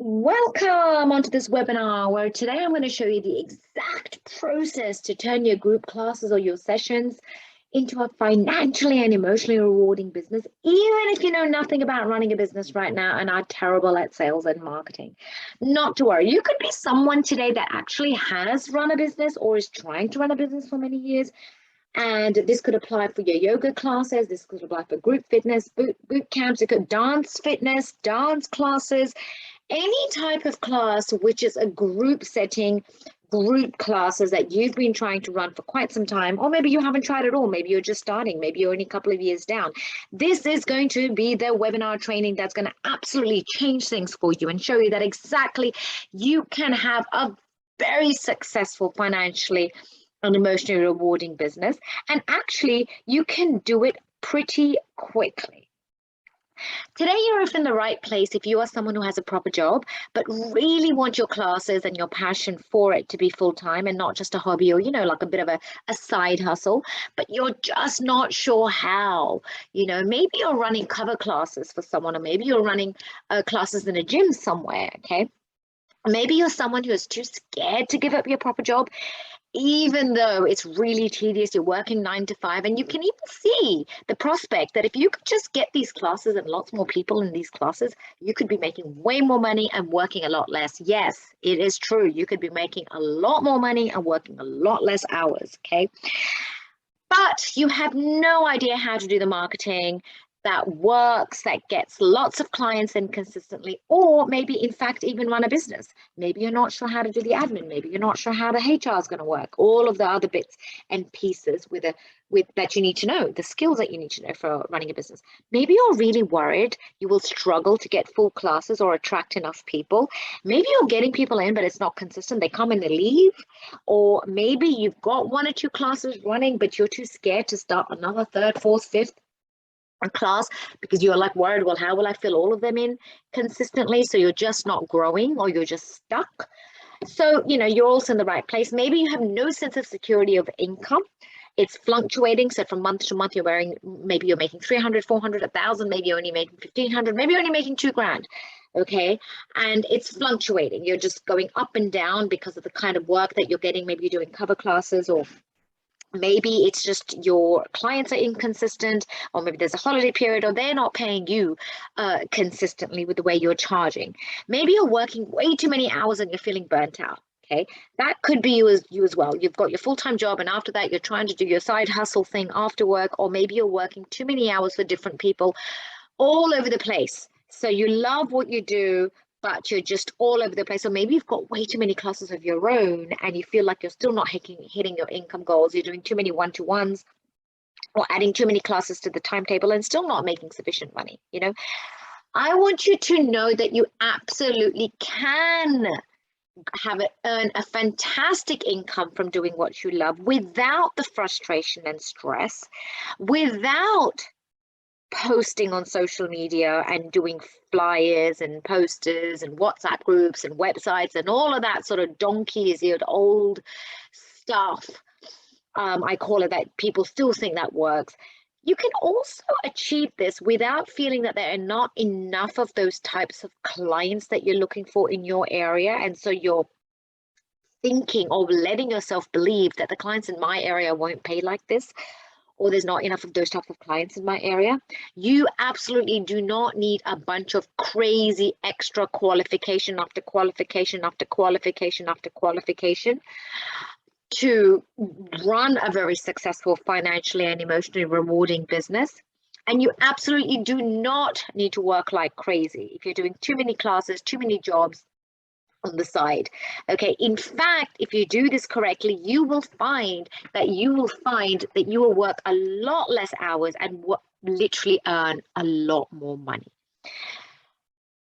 Welcome onto this webinar where today I'm going to show you the exact process to turn your group classes or your sessions into a financially and emotionally rewarding business, even if you know nothing about running a business right now and are terrible at sales and marketing. Not to worry, you could be someone today that actually has run a business or is trying to run a business for many years. And this could apply for your yoga classes, this could apply for group fitness, boot camps, it could dance fitness, dance classes, any type of class which is a group setting, group classes that you've been trying to run for quite some time, or maybe you haven't tried at all, maybe you're just starting, maybe you're only a couple of years down. This is going to be the webinar training that's going to absolutely change things for you and show you that exactly you can have a very successful financially and emotionally rewarding business, and actually you can do it pretty quickly. Today, you're in the right place if you are someone who has a proper job, but really want your classes and your passion for it to be full-time and not just a hobby or, like a bit of a side hustle, but you're just not sure how. Maybe you're running cover classes for someone, or maybe you're running classes in a gym somewhere, okay? Maybe you're someone who is too scared to give up your proper job, even though it's really tedious. You're working 9 to 5, and you can even see the prospect that if you could just get these classes and lots more people in these classes, you could be making way more money and working a lot less. Yes, it is true. You could be making a lot more money and working a lot less hours, okay? But you have no idea how to do the marketing that works, that gets lots of clients in consistently, or maybe in fact even run a business. Maybe you're not sure how to do the admin, maybe you're not sure how the HR is going to work, all of the other bits and pieces with that you need to know, the skills that you need to know for running a business. Maybe you're really worried you will struggle to get full classes or attract enough people. Maybe you're getting people in, but it's not consistent. They come and they leave. Or maybe you've got 1 or 2 classes running, but you're too scared to start another 3rd, 4th, 5th class because you're like worried, well, how will I fill all of them in consistently? So you're just not growing, or you're just stuck. So, you're also in the right place. Maybe you have no sense of security of income. It's fluctuating. So from month to month, maybe you're making 300, 400, 1,000, maybe you're only making 1,500, maybe you're only making 2 grand. Okay. And it's fluctuating. You're just going up and down because of the kind of work that you're getting. Maybe you're doing cover classes, or maybe it's just your clients are inconsistent, or maybe there's a holiday period, or they're not paying you consistently with the way you're charging. Maybe you're working way too many hours and you're feeling burnt out. Okay, that could be you as well. You've got your full-time job, and after that, you're trying to do your side hustle thing after work, or maybe you're working too many hours for different people all over the place. So you love what you do, but you're just all over the place. So maybe you've got way too many classes of your own and you feel like you're still not hitting your income goals. You're doing too many one-to-ones or adding too many classes to the timetable and still not making sufficient money. I want you to know that you absolutely can earn a fantastic income from doing what you love without the frustration and stress, without posting on social media and doing flyers and posters and WhatsApp groups and websites and all of that sort of donkey-eared old stuff. I call it that. People still think that works. You can also achieve this without feeling that there are not enough of those types of clients that you're looking for in your area. And so you're thinking or letting yourself believe that the clients in my area won't pay like this, or there's not enough of those types of clients in my area. You absolutely do not need a bunch of crazy extra qualification after qualification after qualification after qualification to run a very successful financially and emotionally rewarding business. And you absolutely do not need to work like crazy if you're doing too many classes, too many jobs on the side. Okay, in fact, if you do this correctly, you will find that you will work a lot less hours and literally earn a lot more money.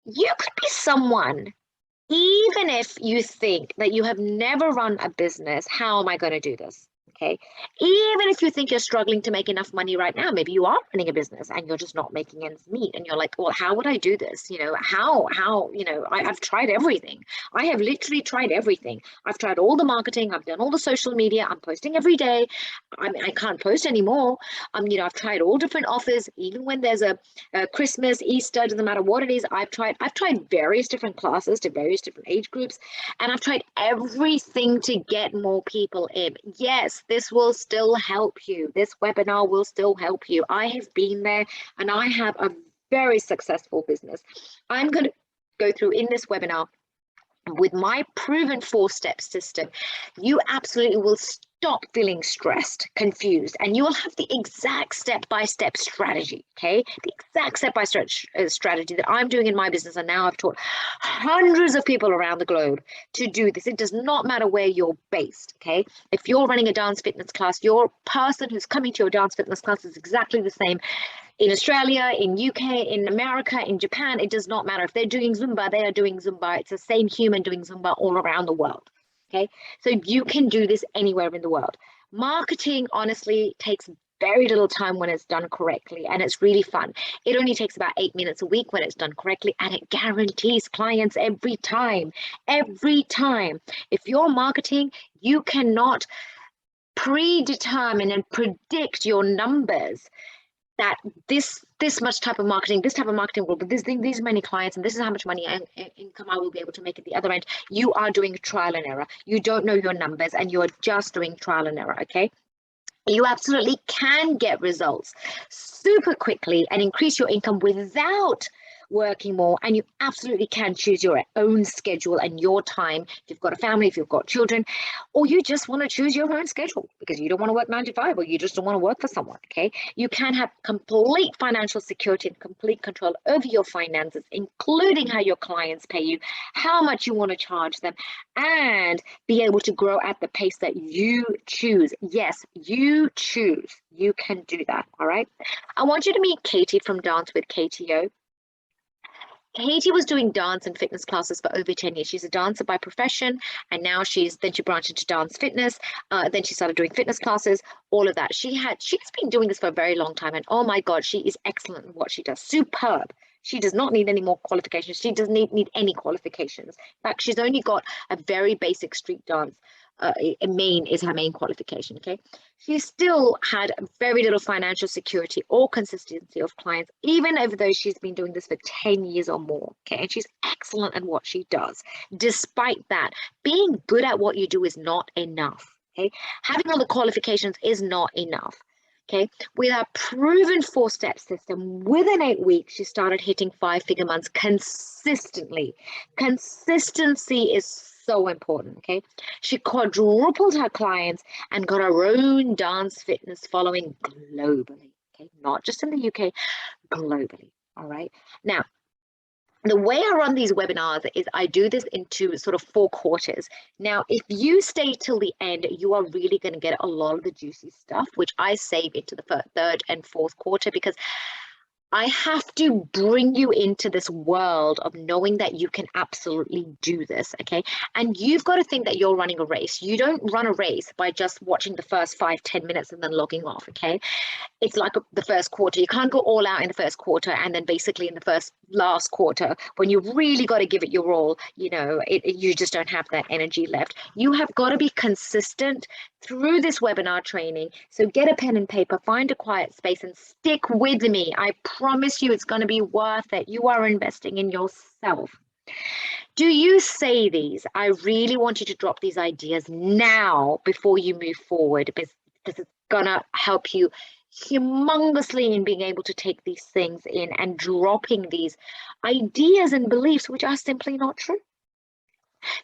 You could be someone, even if you think that you have never run a business, how am I going to do this? Okay, even if you think you're struggling to make enough money right now, maybe you are running a business and you're just not making ends meet, and you're like, well, how would I do this? How I've tried everything. I have literally tried everything. I've tried all the marketing, I've done all the social media, I'm posting every day. I mean, I can't post anymore. I've tried all different offers, even when there's a Christmas, Easter, doesn't matter what it is. I've tried various different classes to various different age groups, and I've tried everything to get more people in. Yes, this will still help you. This webinar will still help you. I have been there and I have a very successful business. I'm going to go through in this webinar with my proven 4-step system. You absolutely will stop feeling stressed, confused, and you will have the exact step-by-step strategy, okay? The exact step-by-step strategy that I'm doing in my business, and now I've taught hundreds of people around the globe to do this. It does not matter where you're based, okay? If you're running a dance fitness class, your person who's coming to your dance fitness class is exactly the same in Australia, in UK, in America, in Japan. It does not matter. If they're doing Zumba, they are doing Zumba. It's the same human doing Zumba all around the world. Okay, so you can do this anywhere in the world. Marketing, honestly, takes very little time when it's done correctly, and it's really fun. It only takes about 8 minutes a week when it's done correctly, and it guarantees clients every time. Every time. If you're marketing, you cannot predetermine and predict your numbers, that this much type of marketing, this type of marketing will be these many clients, and this is how much money and income I will be able to make at the other end. You are doing trial and error. You don't know your numbers, and you are just doing trial and error. Okay, you absolutely can get results super quickly and increase your income without working more, and you absolutely can choose your own schedule and your time. If you've got a family, if you've got children, or you just want to choose your own schedule because you don't want to work 9 to 5, or you just don't want to work for someone, okay, you can have complete financial security and complete control over your finances, including how your clients pay you, how much you want to charge them, and be able to grow at the pace that you choose. Yes, you choose. You can do that. All right, I want you to meet Katie from Dance with KTO. Katie was doing dance and fitness classes for over 10 years. She's a dancer by profession, and now she branched into dance fitness. Then she started doing fitness classes, all of that. She's been doing this for a very long time, and oh my God, she is excellent in what she does. Superb. She does not need any more qualifications. She doesn't need any qualifications. In fact, she's only got a very basic street dance. Is her main qualification. Okay, she still had very little financial security or consistency of clients, even though she's been doing this for 10 years or more. Okay, and she's excellent at what she does. Despite that, being good at what you do is not enough. Okay, having all the qualifications is not enough. Okay, with our proven 4-step system, within 8 weeks, she started hitting 5-figure months consistently. Consistency is so important. Okay, she quadrupled her clients and got her own dance fitness following globally. Okay, not just in the UK, globally. All right, now the way I run these webinars is I do this into sort of 4 quarters. Now, if you stay till the end, you are really going to get a lot of the juicy stuff, which I save into the 3rd and 4th quarter, because I have to bring you into this world of knowing that you can absolutely do this, okay? And you've got to think that you're running a race. You don't run a race by just watching the first 5-10 minutes and then logging off, okay? It's like the first quarter. You can't go all out in the first quarter and then basically in the last quarter, when you really got to give it your all, you just don't have that energy left. You have got to be consistent through this webinar training. So get a pen and paper, find a quiet space, and stick with me. I promise you it's going to be worth it. You are investing in yourself. Do you say these? I really want you to drop these ideas now before you move forward, because it's going to help you humongously in being able to take these things in and dropping these ideas and beliefs which are simply not true.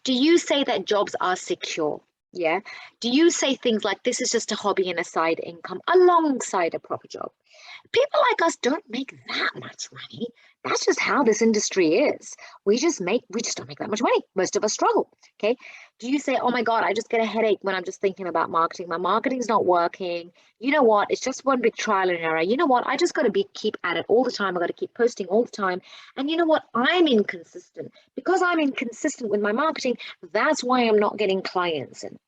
Do you say that jobs are secure? Yeah. Do you say things like this is just a hobby and a side income alongside a proper job? People like us don't make that much money. That's just how this industry is. We just don't make that much money. Most of us struggle. Okay. Do you say, oh my God, I just get a headache when I'm just thinking about marketing. My marketing's not working. You know what? It's just one big trial and error. You know what? I just got to keep at it all the time. I got to keep posting all the time. And you know what? I'm inconsistent. Because I'm inconsistent with my marketing, that's why I'm not getting clients in.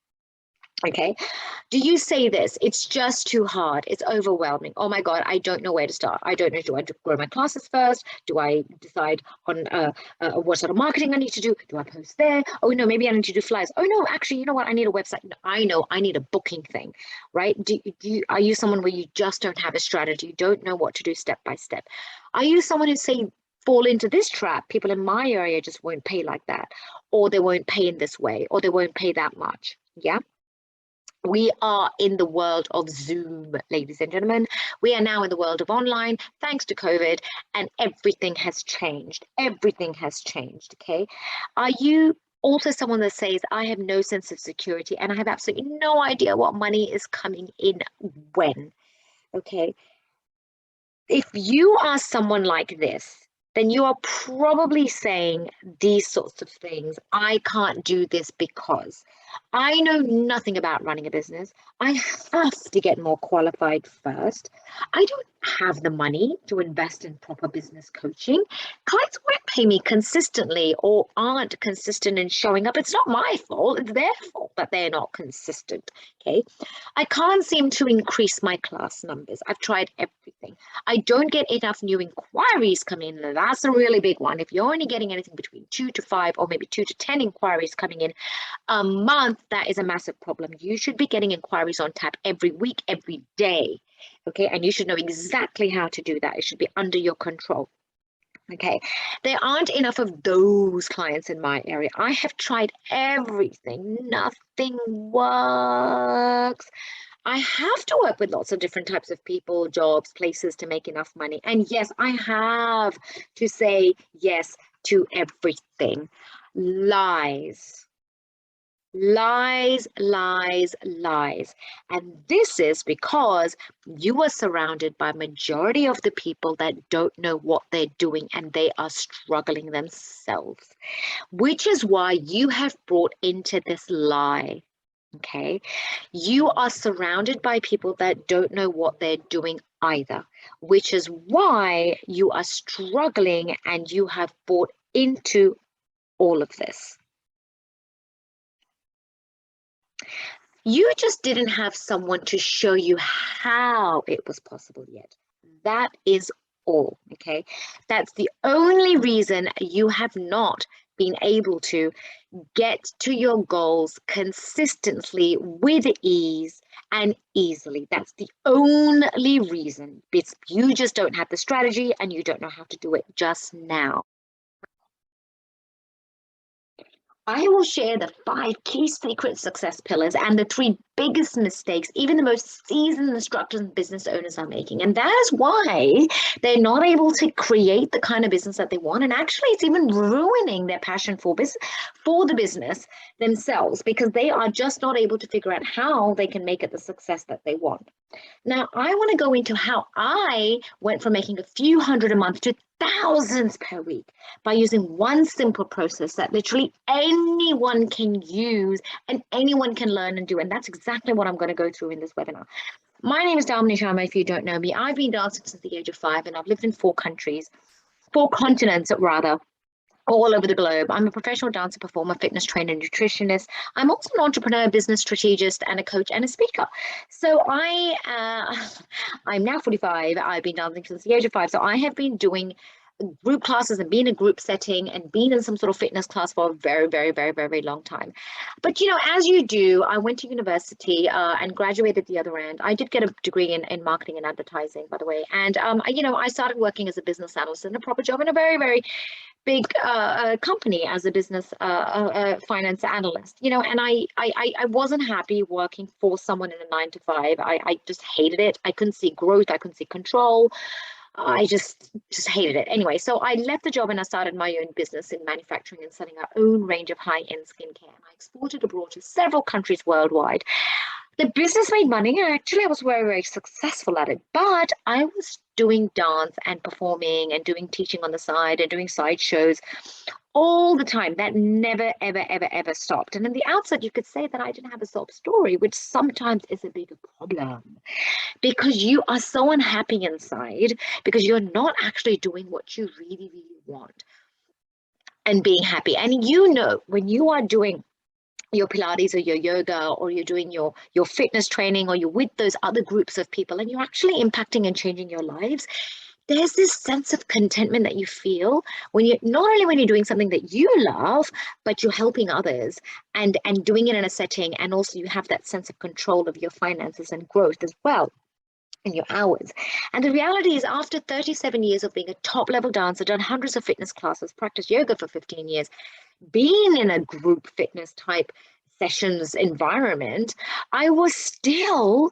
Okay. Do you say this? It's just too hard. It's overwhelming. Oh my God, I don't know where to start. I don't know. Do I grow my classes first? Do I decide on what sort of marketing I need to do? Do I post there? Oh no, maybe I need to do flyers. Oh no, actually, you know what? I need a website. No, I know I need a booking thing, right? Are you someone where you just don't have a strategy? You don't know what to do step by step? Are you someone who say fall into this trap? People in my area just won't pay like that, or they won't pay in this way, or they won't pay that much. Yeah. We are in the world of Zoom, ladies and gentlemen. We are now in the world of online, thanks to COVID, and everything has changed. Everything has changed. Okay. Are you also someone that says, I have no sense of security and I have absolutely no idea what money is coming in when? Okay. If you are someone like this, then you are probably saying these sorts of things. I can't do this because I know nothing about running a business. I have to get more qualified first. I don't have the money to invest in proper business coaching. Clients won't pay me consistently or aren't consistent in showing up. It's not my fault. It's their fault that they're not consistent. Okay. I can't seem to increase my class numbers. I've tried everything. I don't get enough new inquiries coming in. And that's a really big one. If you're only getting anything between 2 to 5 or maybe 2 to 10 inquiries coming in a month, that is a massive problem. You should be getting inquiries on tap every week, every day. Okay. And you should know exactly how to do that. It should be under your control. Okay, there aren't enough of those clients in my area. I have tried everything, nothing works. I have to work with lots of different types of people, jobs, places to make enough money. And yes, I have to say yes to everything. Lies. Lies, lies, lies. And this is because you are surrounded by majority of the people that don't know what they're doing and they are struggling themselves, which is why you have brought into this lie. Okay. You are surrounded by people that don't know what they're doing either, which is why you are struggling and you have bought into all of this. You just didn't have someone to show you how it was possible yet. That is all, okay? That's the only reason you have not been able to get to your goals consistently with ease and easily. That's the only reason. It's you just don't have the strategy and you don't know how to do it just now. I will share the 5 key secret success pillars and the 3 biggest mistakes even the most seasoned instructors and business owners are making. And that is why they're not able to create the kind of business that they want. And actually, it's even ruining their passion for the business themselves, because they are just not able to figure out how they can make it the success that they want. Now, I want to go into how I went from making a few hundred a month to thousands per week by using one simple process that literally anyone can use and anyone can learn and do. And that's exactly what I'm going to go through in this webinar. My name is Damini Sharma. If you don't know me, I've been dancing since the age of 5 and I've lived in 4 countries, 4 continents rather, all over the globe. I'm a professional dancer, performer, fitness trainer, nutritionist. I'm also an entrepreneur, business strategist, and a coach and a speaker. So I'm now 45. I've been dancing since the age of 5. So I have been doing group classes and being in a group setting and being in some sort of fitness class for a very, very, very, very, very long time. But, you know, as you do, I went to university and graduated the other end. I did get a degree in marketing and advertising, by the way. And, you know, I started working as a business analyst in a proper job in a very, very big company as a business finance analyst, you know, and I wasn't happy working for someone in a 9 to 5. I just hated it. I couldn't see growth. I couldn't see control. I just hated it. Anyway, so I left the job and I started my own business in manufacturing and selling our own range of high-end skincare. And I exported abroad to several countries worldwide. The business made money, and actually I was very, very successful at it. But I was doing dance and performing and doing teaching on the side and doing side shows all the time. That never, ever, ever, ever stopped. And in the outset, you could say that I didn't have a sob story, which sometimes is a bigger problem, because you are so unhappy inside because you're not actually doing what you really, really want and being happy. And you know, when you are doing your Pilates or your yoga, or you're doing your fitness training, or you're with those other groups of people and you're actually impacting and changing your lives, there's this sense of contentment that you feel when you're not only when you're doing something that you love, but you're helping others and doing it in a setting, and also you have that sense of control of your finances and growth as well in your hours. And the reality is, after 37 years of being a top level dancer, done hundreds of fitness classes, practiced yoga for 15 years, being in a group fitness type sessions environment, I was still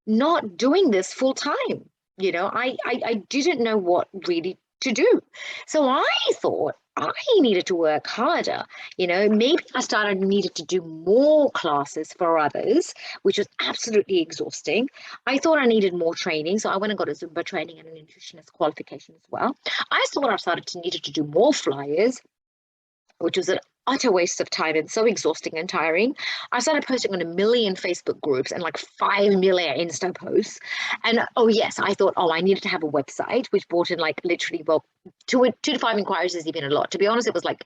not doing this full time. I didn't know what really to do. So I thought I needed to work harder. Maybe I needed to do more classes for others, which was absolutely exhausting. I thought I needed more training. So I went and got a Zumba training and a nutritionist qualification as well. I thought needed to do more flyers, which was an utter waste of time and so exhausting and tiring. I started posting on 1 million Facebook groups and like 5 million Insta posts. And oh yes, I thought, I needed to have a website, which brought in like literally, well, two to five inquiries is even a lot. To be honest, it was like,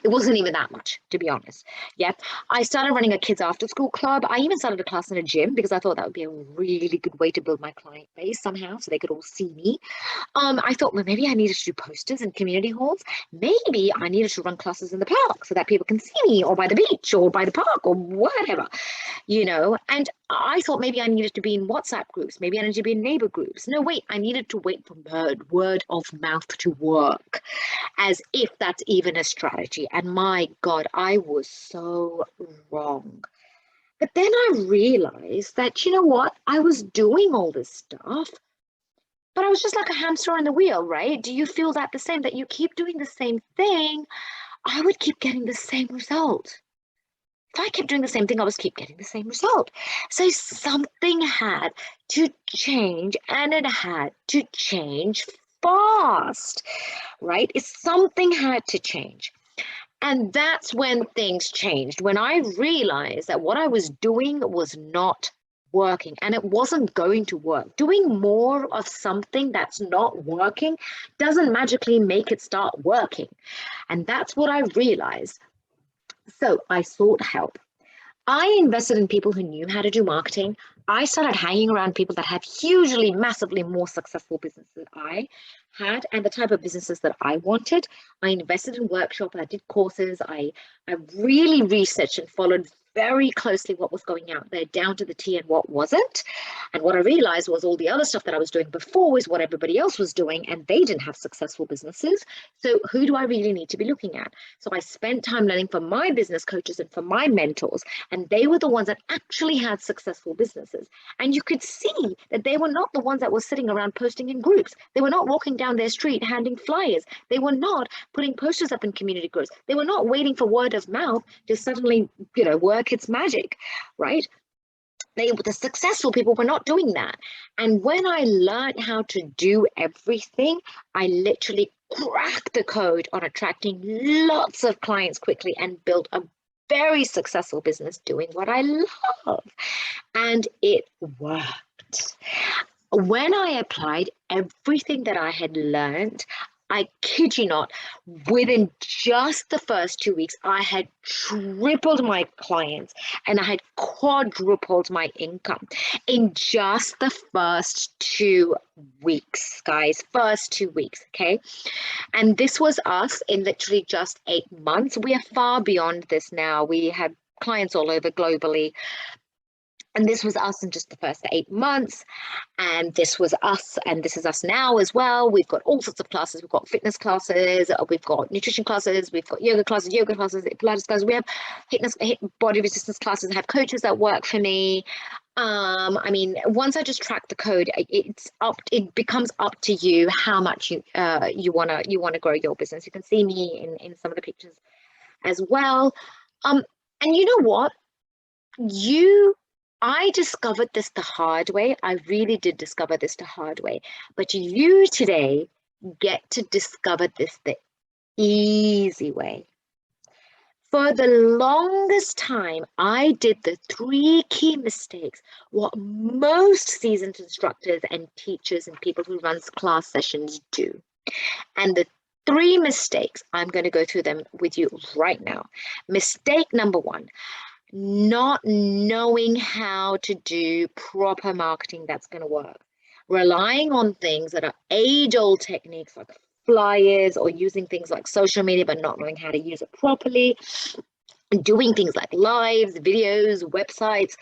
it wasn't even that much, to be honest. Yeah. I started running a kids after school club. I even started a class in a gym because I thought that would be a really good way to build my client base somehow so they could all see me. I thought, well, maybe I needed to do posters in community halls. Maybe I needed to run classes in the park so that people can see me, or by the beach, or by the park, or whatever, And I thought maybe I needed to be in WhatsApp groups. Maybe I needed to be in neighbor groups. No, wait, I needed to wait for word of mouth to work, as if that's even a strategy. And my God, I was so wrong. But then I realized that, what? I was doing all this stuff, but I was just like a hamster on the wheel, right? Do you feel that the same, that you keep doing the same thing? I would keep getting the same result. If I kept doing the same thing, I was keep getting the same result. So something had to change, and it had to change fast, right? Something had to change. And that's when things changed, when I realized that what I was doing was not working, and it wasn't going to work. Doing more of something that's not working doesn't magically make it start working. And that's what I realized. So I sought help. I invested in people who knew how to do marketing. I started hanging around people that had hugely, massively more successful businesses than I had, and the type of businesses that I wanted. I invested in workshops, I did courses, I really researched and followed very closely what was going out there, down to the T, and what wasn't. And what I realized was all the other stuff that I was doing before was what everybody else was doing, and they didn't have successful businesses. So who do I really need to be looking at? So I spent time learning from my business coaches and from my mentors, and they were the ones that actually had successful businesses. And you could see that they were not the ones that were sitting around posting in groups. They were not walking down their street handing flyers. They were not putting posters up in community groups. They were not waiting for word of mouth to suddenly, work its magic, right? The successful people were not doing that. And when I learned how to do everything, I literally cracked the code on attracting lots of clients quickly and built a very successful business doing what I love. And it worked. When I applied everything that I had learned, I kid you not, within just the first 2 weeks, I had tripled my clients and I had quadrupled my income in just the first 2 weeks, guys. First 2 weeks, okay? And this was us in literally just 8 months. We are far beyond this now. We have clients all over globally. And this was us in just the first 8 months. And this was us, and this is us now as well. We've got all sorts of classes. We've got fitness classes, we've got nutrition classes, we've got yoga classes, Pilates classes. We have body resistance classes. I have coaches that work for me. I mean, once I just track the code, it becomes up to you how much you wanna grow your business. You can see me in some of the pictures as well. And you know what? I discovered this the hard way. I really did discover this the hard way. But you today get to discover this the easy way. For the longest time, I did the 3 key mistakes, what most seasoned instructors and teachers and people who run class sessions do. And the 3 mistakes. I'm going to go through them with you right now. Mistake number 1, not knowing how to do proper marketing that's going to work. Relying on things that are age-old techniques like flyers, or using things like social media but not knowing how to use it properly, doing things like lives, videos, websites.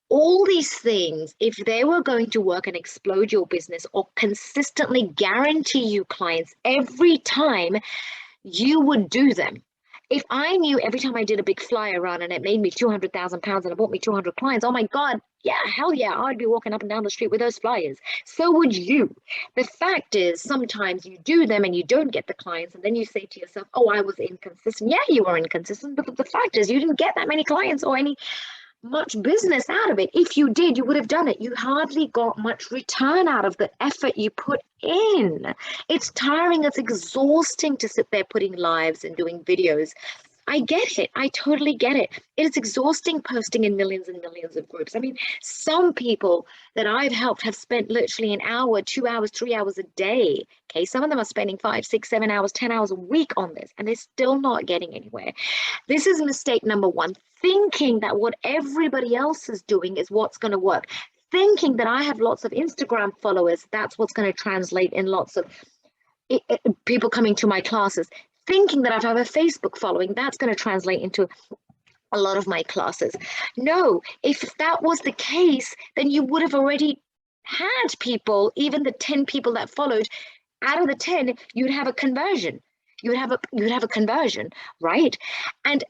All these things, if they were going to work and explode your business or consistently guarantee you clients every time, you would do them. If I knew every time I did a big flyer run and it made me £200,000 and it bought me 200 clients, oh my God, yeah, hell yeah, I'd be walking up and down the street with those flyers. So would you. The fact is, sometimes you do them and you don't get the clients, and then you say to yourself, oh, I was inconsistent. Yeah, you were inconsistent, but the fact is, you didn't get that many clients or much business out of it. If you did, you would have done it. You hardly got much return out of the effort you put in. It's tiring, it's exhausting to sit there putting lives and doing videos. I get it. I totally get it. It's exhausting posting in millions and millions of groups. I mean, some people that I've helped have spent literally an hour, 2 hours, 3 hours a day. Okay, some of them are spending 5, 6, 7 hours, 10 hours a week on this, and they're still not getting anywhere. This is mistake number 1, thinking that what everybody else is doing is what's going to work. Thinking that I have lots of Instagram followers, that's what's going to translate in lots of people coming to my classes. Thinking that I have a Facebook following, that's going to translate into a lot of my classes. No, if that was the case, then you would have already had people, even the 10 people that followed, out of the 10, you'd have a conversion. You'd have a conversion, right? And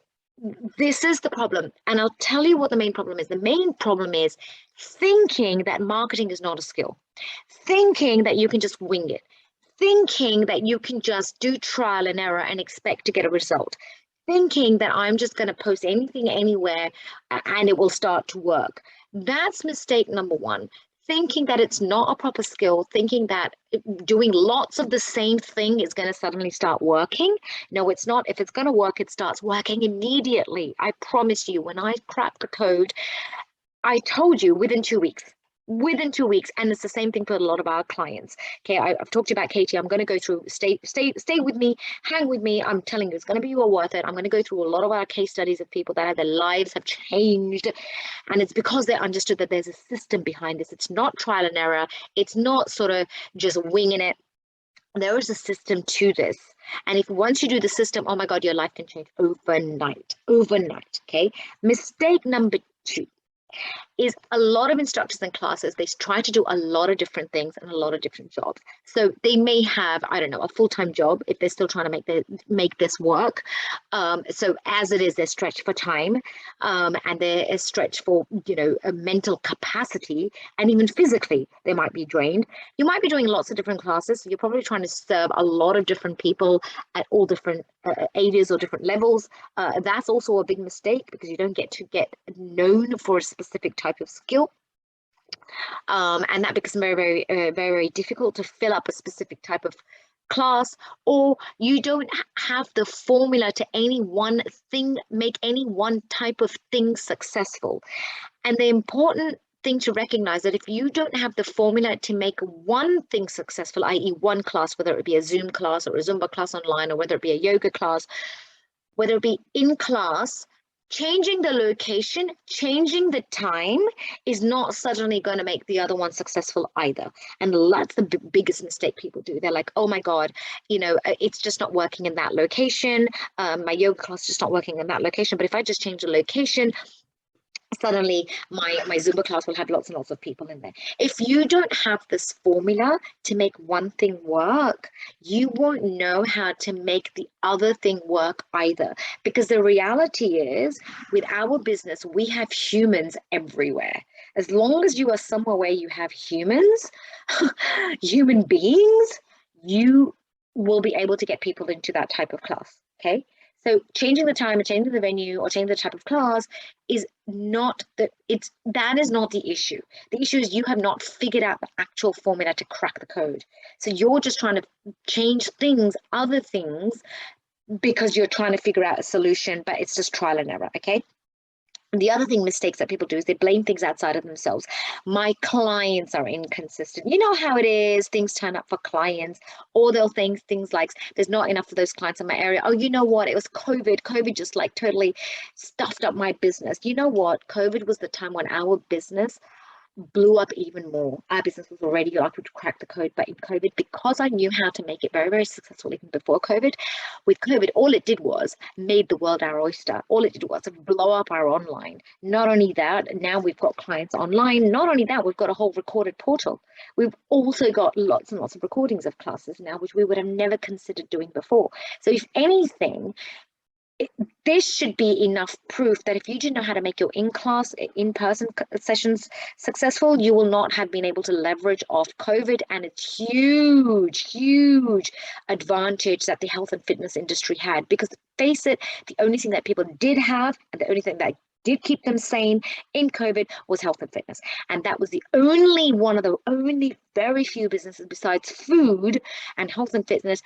this is the problem. And I'll tell you what the main problem is. The main problem is thinking that marketing is not a skill, thinking that you can just wing it, thinking that you can just do trial and error and expect to get a result, thinking that I'm just going to post anything anywhere and it will start to work. That's mistake number 1. Thinking that it's not a proper skill, thinking that doing lots of the same thing is going to suddenly start working. No, it's not. If it's going to work, it starts working immediately. I promise you, when I cracked the code, I told you within 2 weeks. Within 2 weeks, and it's the same thing for a lot of our clients. Okay, I've talked to you about Katie. I'm going to go through. Stay with me. Hang with me. I'm telling you, it's going to be well worth it. I'm going to go through a lot of our case studies of people that their lives have changed, and it's because they understood that there's a system behind this. It's not trial and error. It's not sort of just winging it. There is a system to this, and if once you do the system, oh my God, your life can change overnight. Okay. Mistake number 2 is a lot of instructors and classes, they try to do a lot of different things and a lot of different jobs. So they may have, I don't know, a full-time job if they're still trying to make this work. So as it is, they're stretched for time, and they're stretched for, a mental capacity, and even physically, they might be drained. You might be doing lots of different classes. So you're probably trying to serve a lot of different people at all different ages or different levels. That's also a big mistake, because you don't get known for a specific type of skill, and that becomes very, very, very difficult to fill up a specific type of class, or you don't have the formula to any one thing, make any one type of thing successful. And the important thing to recognize that if you don't have the formula to make one thing successful, i.e. one class, whether it be a Zoom class or a Zumba class online, or whether it be a yoga class, whether it be in class, changing the location, changing the time is not suddenly going to make the other one successful either. And that's the biggest mistake people do. They're like, oh my God, it's just not working in that location. My yoga class is just not working in that location. But if I just change the location, suddenly my Zumba class will have lots and lots of people in there. If you don't have this formula to make one thing work, you won't know how to make the other thing work either. Because the reality is, with our business, we have humans everywhere. As long as you are somewhere where you have humans, human beings, you will be able to get people into that type of class, okay? So changing the time, or changing the venue, or changing the type of class is not that is not the issue. The issue is you have not figured out the actual formula to crack the code. So you're just trying to change other things, because you're trying to figure out a solution, but it's just trial and error, okay? The other mistakes that people do is they blame things outside of themselves. My clients are inconsistent. You know how it is. Things turn up for clients, or they'll think things like, there's not enough of those clients in my area. Oh, you know what? It was COVID. COVID just like totally stuffed up my business. You know what? COVID was the time when our business blew up even more. Our business was already like to crack the code, but in COVID, because I knew how to make it very, very successful even before COVID, with COVID, all it did was made the world our oyster. All it did was blow up our online. Not only that, now we've got clients online. Not only that, we've got a whole recorded portal. We've also got lots and lots of recordings of classes now, which we would have never considered doing before. So if anything, this should be enough proof that if you didn't know how to make your in-class, in-person sessions successful, you will not have been able to leverage off COVID and its huge, huge advantage that the health and fitness industry had. Because face it, the only thing that people did have, and the only thing that did keep them sane in COVID was health and fitness. And that was the only one of the only very few businesses besides food and health and fitness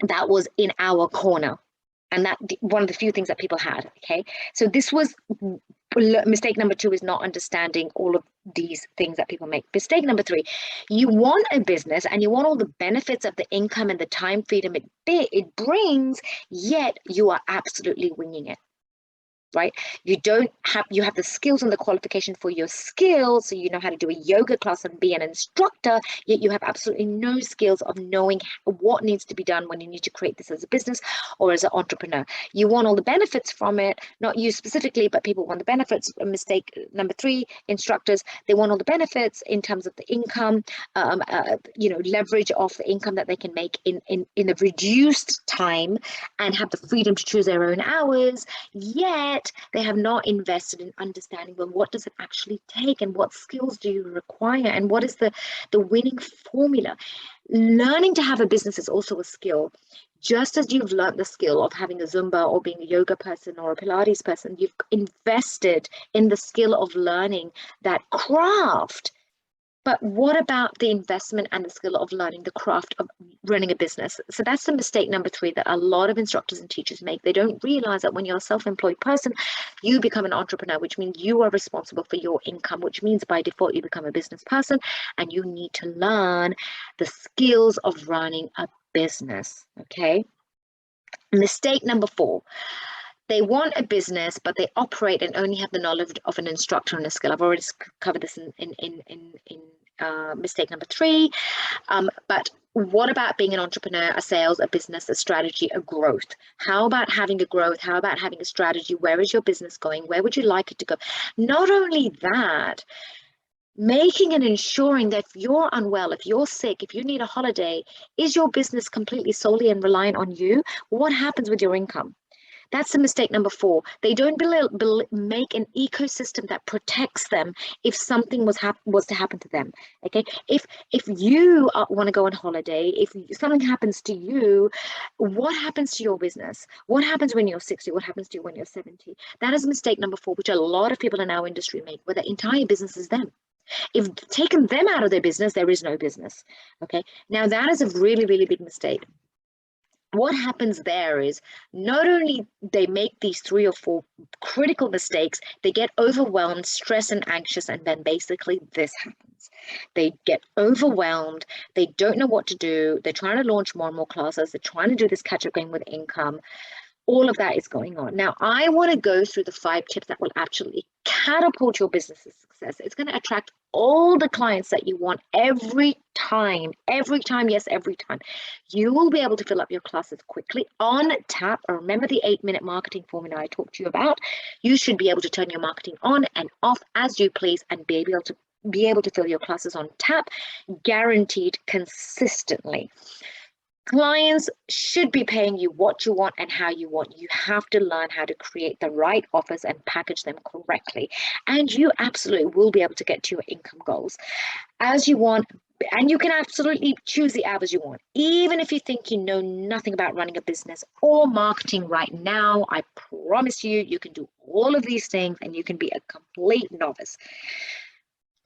that was in our corner. And that one of the few things that people had. Okay, so this was mistake number 2, is not understanding all of these things that people make. Mistake number 3, you want a business and you want all the benefits of the income and the time freedom it brings, yet you are absolutely winging it. Right? You have the skills and the qualification for your skills, so you know how to do a yoga class and be an instructor, yet you have absolutely no skills of knowing what needs to be done when you need to create this as a business or as an entrepreneur. You want all the benefits from it, not you specifically, but people want the benefits. Mistake number 3, instructors, they want all the benefits in terms of the income, leverage of the income that they can make in a reduced time and have the freedom to choose their own hours, yet they have not invested in understanding, well, what does it actually take and what skills do you require and what is the winning formula. Learning to have a business is also a skill. Just as you've learned the skill of having a Zumba or being a yoga person or a Pilates person, you've invested in the skill of learning that craft. But what about the investment and the skill of learning the craft of running a business? So that's the mistake number 3 that a lot of instructors and teachers make. They don't realize that when you're a self-employed person, you become an entrepreneur, which means you are responsible for your income, which means by default you become a business person, and you need to learn the skills of running a business. Okay. Mistake number 4. They want a business, but they operate and only have the knowledge of an instructor and a skill. I've already covered this in mistake number 3. But what about being an entrepreneur, a sales, a business, a strategy, a growth? How about having a growth? How about having a strategy? Where is your business going? Where would you like it to go? Not only that, making and ensuring that if you're unwell, if you're sick, if you need a holiday, is your business completely solely and reliant on you? What happens with your income? That's the mistake number 4. They don't make an ecosystem that protects them if something was to happen to them. Okay, if you want to go on holiday, if something happens to you, what happens to your business? What happens when you're 60? What happens to you when you're 70? That is mistake number 4, which a lot of people in our industry make, where the entire business is them. If taken them out of their business, there is no business. Okay, now that is a really, really big mistake. What happens there is not only they make these 3 or 4 critical mistakes, they get overwhelmed, stressed and anxious, and then basically this happens. They get overwhelmed, they don't know what to do, they're trying to launch more and more classes, they're trying to do this catch-up game with income. All of that is going on. Now, I want to go through the 5 tips that will actually catapult your business's success. It's going to attract all the clients that you want every time, yes, every time. You will be able to fill up your classes quickly on tap. Remember the 8-minute marketing formula I talked to you about? You should be able to turn your marketing on and off as you please and be able to fill your classes on tap, guaranteed consistently. Clients should be paying you what you want and how you want. You have to learn how to create the right offers and package them correctly. And you absolutely will be able to get to your income goals as you want. And you can absolutely choose the hours you want. Even if you think you know nothing about running a business or marketing right now, I promise you, you can do all of these things and you can be a complete novice.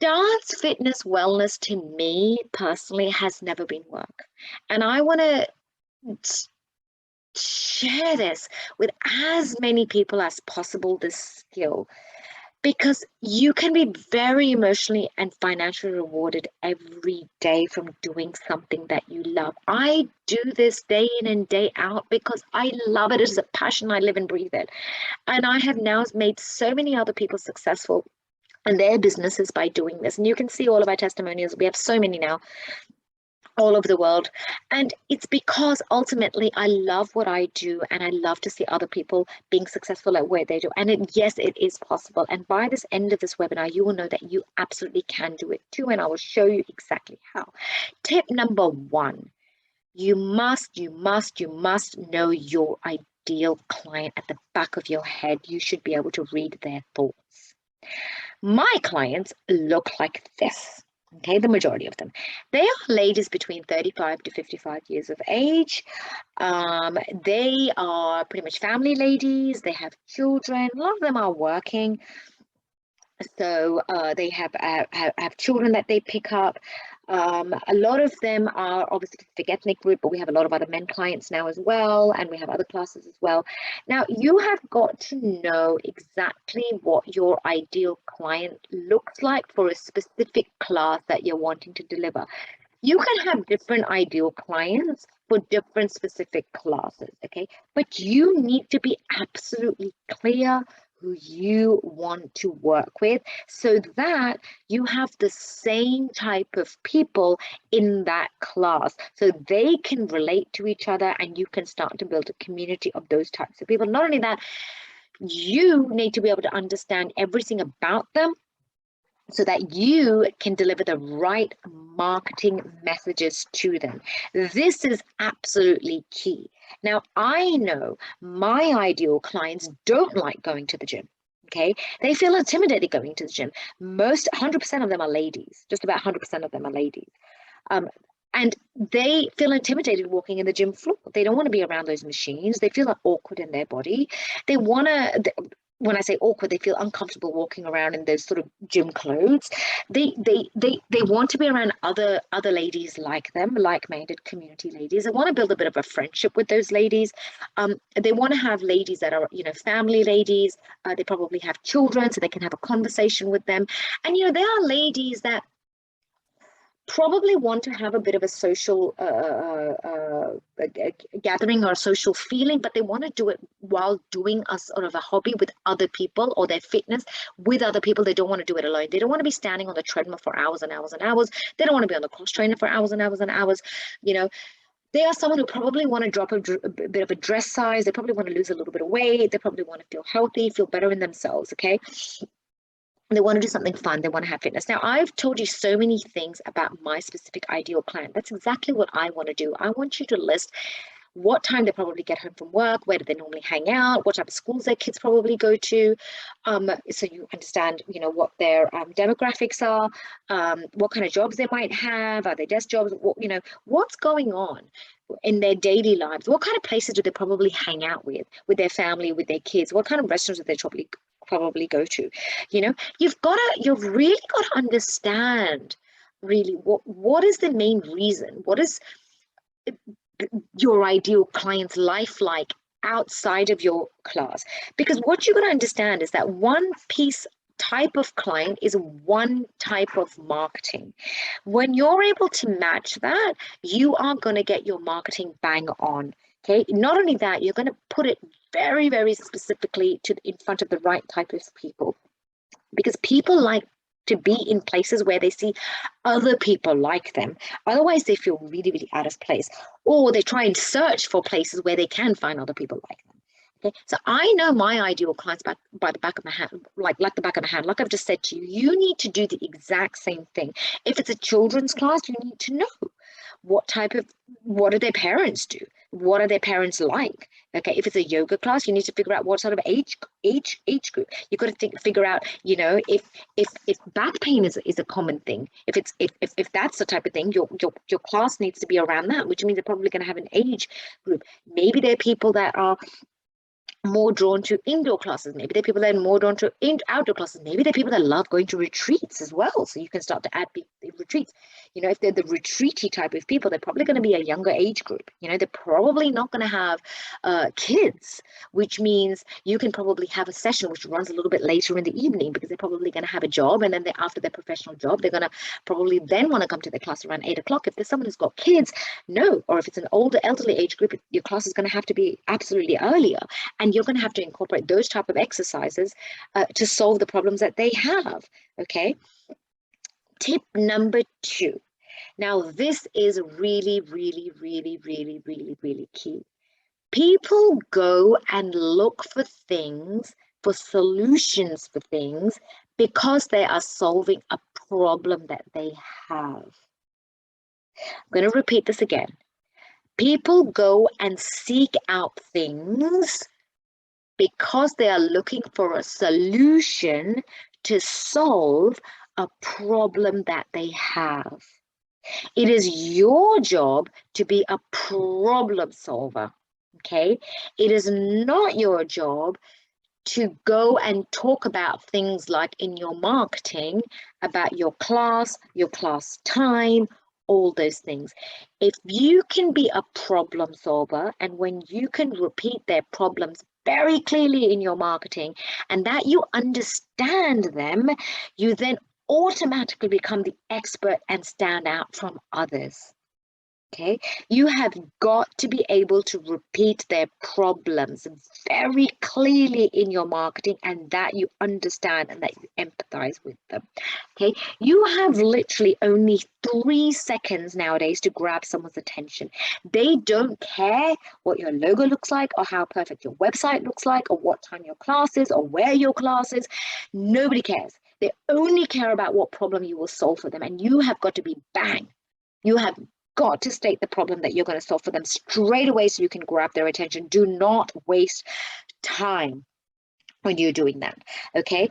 Dance, fitness, wellness to me personally has never been work. And I want to share this with as many people as possible, this skill, because you can be very emotionally and financially rewarded every day from doing something that you love. I do this day in and day out because I love it. It's a passion. I live and breathe it. And I have now made so many other people successful in their businesses by doing this. And you can see all of our testimonials. We have so many now all over the world. And it's because ultimately I love what I do and I love to see other people being successful at what they do. And yes, it is possible. And by this end of this webinar, you will know that you absolutely can do it too. And I will show you exactly how. Tip number one, you must know your ideal client at the back of your head. You should be able to read their thoughts. My clients look like this. Okay, the majority of them. They are ladies between 35 to 55 years of age. They are pretty much family ladies. They have children. A lot of them are working. So they have children that they pick up. A lot of them are obviously the ethnic group, but we have a lot of other men clients now as well, and we have other classes as well. Now, you have got to know exactly what your ideal client looks like for a specific class that you're wanting to deliver. You can have different ideal clients for different specific classes, okay? But you need to be absolutely clear who you want to work with so that you have the same type of people in that class so they can relate to each other and you can start to build a community of those types of people. Not only that, you need to be able to understand everything about them so that you can deliver the right marketing messages to them. This is absolutely key. Now, I know my ideal clients don't like going to the gym. Okay, they feel intimidated going to the gym. 100% of them are ladies. Just about 100% of them are ladies. And they feel intimidated walking in the gym floor. They don't want to be around those machines. They feel awkward in their body. They want to, when I say awkward, they feel uncomfortable walking around in those sort of gym clothes. They want to be around other ladies like them, like-minded community ladies. They want to build a bit of a friendship with those ladies. They want to have ladies that are, family ladies. They probably have children, so they can have a conversation with them. And there are ladies that probably want to have a bit of a social gathering or a social feeling, but they want to do it while doing a sort of a hobby with other people, or their fitness with other people. They don't want to do it alone. They don't want to be standing on the treadmill for hours and hours and hours. They don't want to be on the cross trainer for hours and hours and hours. They are someone who probably want to drop a bit of a dress size. They probably want to lose a little bit of weight. They probably want to feel healthy, feel better in themselves. Okay. They want to do something fun. They want to have fitness. Now, I've told you so many things about my specific ideal client. That's exactly what I want to do. I want you to list what time they probably get home from work, where do they normally hang out, what type of schools their kids probably go to, so you understand, what their demographics are, what kind of jobs they might have, are they desk jobs, what's going on in their daily lives, what kind of places do they probably hang out with their family, with their kids, what kind of restaurants do they probably go to. You've really got to understand really what is the main reason, what is your ideal client's life like outside of your class. Because what you're going to understand is that one type of client is one type of marketing. When you're able to match that, you are going to get your marketing bang on. Okay, not only that, you're going to put it very, very specifically in front of the right type of people, because people like to be in places where they see other people like them. Otherwise, they feel really, really out of place, or they try and search for places where they can find other people like them. Okay, so I know my ideal clients by the back of my hand, like the back of my hand. Like I've just said to you, you need to do the exact same thing. If it's a children's class, you need to know what do their parents do? What are their parents like? Okay, if it's a yoga class, you need to figure out what sort of age group. You've got to figure out, if back pain is a common thing, if that's the type of thing, your class needs to be around that, which means they're probably going to have an age group. Maybe they're people that are more drawn to indoor classes. Maybe they're people that are more drawn to outdoor classes. Maybe they're people that love going to retreats as well. So you can start to add retreats. You know, if they're the retreaty type of people, they're probably going to be a younger age group. You know, they're probably not going to have kids, which means you can probably have a session which runs a little bit later in the evening because they're probably going to have a job. And then after their professional job, they're going to probably then want to come to their class around 8 o'clock. If there's someone who's got kids, no. Or if it's an older elderly age group, your class is going to have to be absolutely earlier. And you're going to have to incorporate those type of exercises to solve the problems that they have. Okay. Tip number 2. Now, this is really, really, really, really, really, really key. People go and look for things, for solutions for things, because they are solving a problem that they have. I'm going to repeat this again. People go and seek out things because they are looking for a solution to solve a problem that they have. It is your job to be a problem solver, okay? It is not your job to go and talk about things like in your marketing, about your class time, all those things. If you can be a problem solver, and when you can repeat their problems very clearly in your marketing and that you understand them, you then automatically become the expert and stand out from others. Okay, you have got to be able to repeat their problems very clearly in your marketing and that you understand and that you empathize with them. Okay, you have literally only 3 seconds nowadays to grab someone's attention. They don't care what your logo looks like or how perfect your website looks like or what time your class is or where your class is. Nobody cares. They only care about what problem you will solve for them, and you have got to be bang. You have got to state the problem that you're going to solve for them straight away so you can grab their attention. Do not waste time when you're doing that, okay?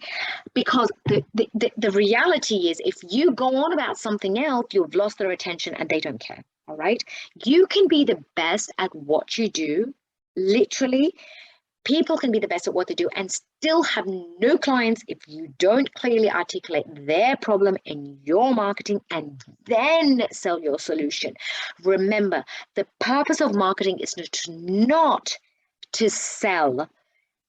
Because the reality is, if you go on about something else, you've lost their attention and they don't care, all right? You can be the best at what you do, literally. People can be the best at what they do and still have no clients if you don't clearly articulate their problem in your marketing and then sell your solution. Remember, the purpose of marketing is not to sell.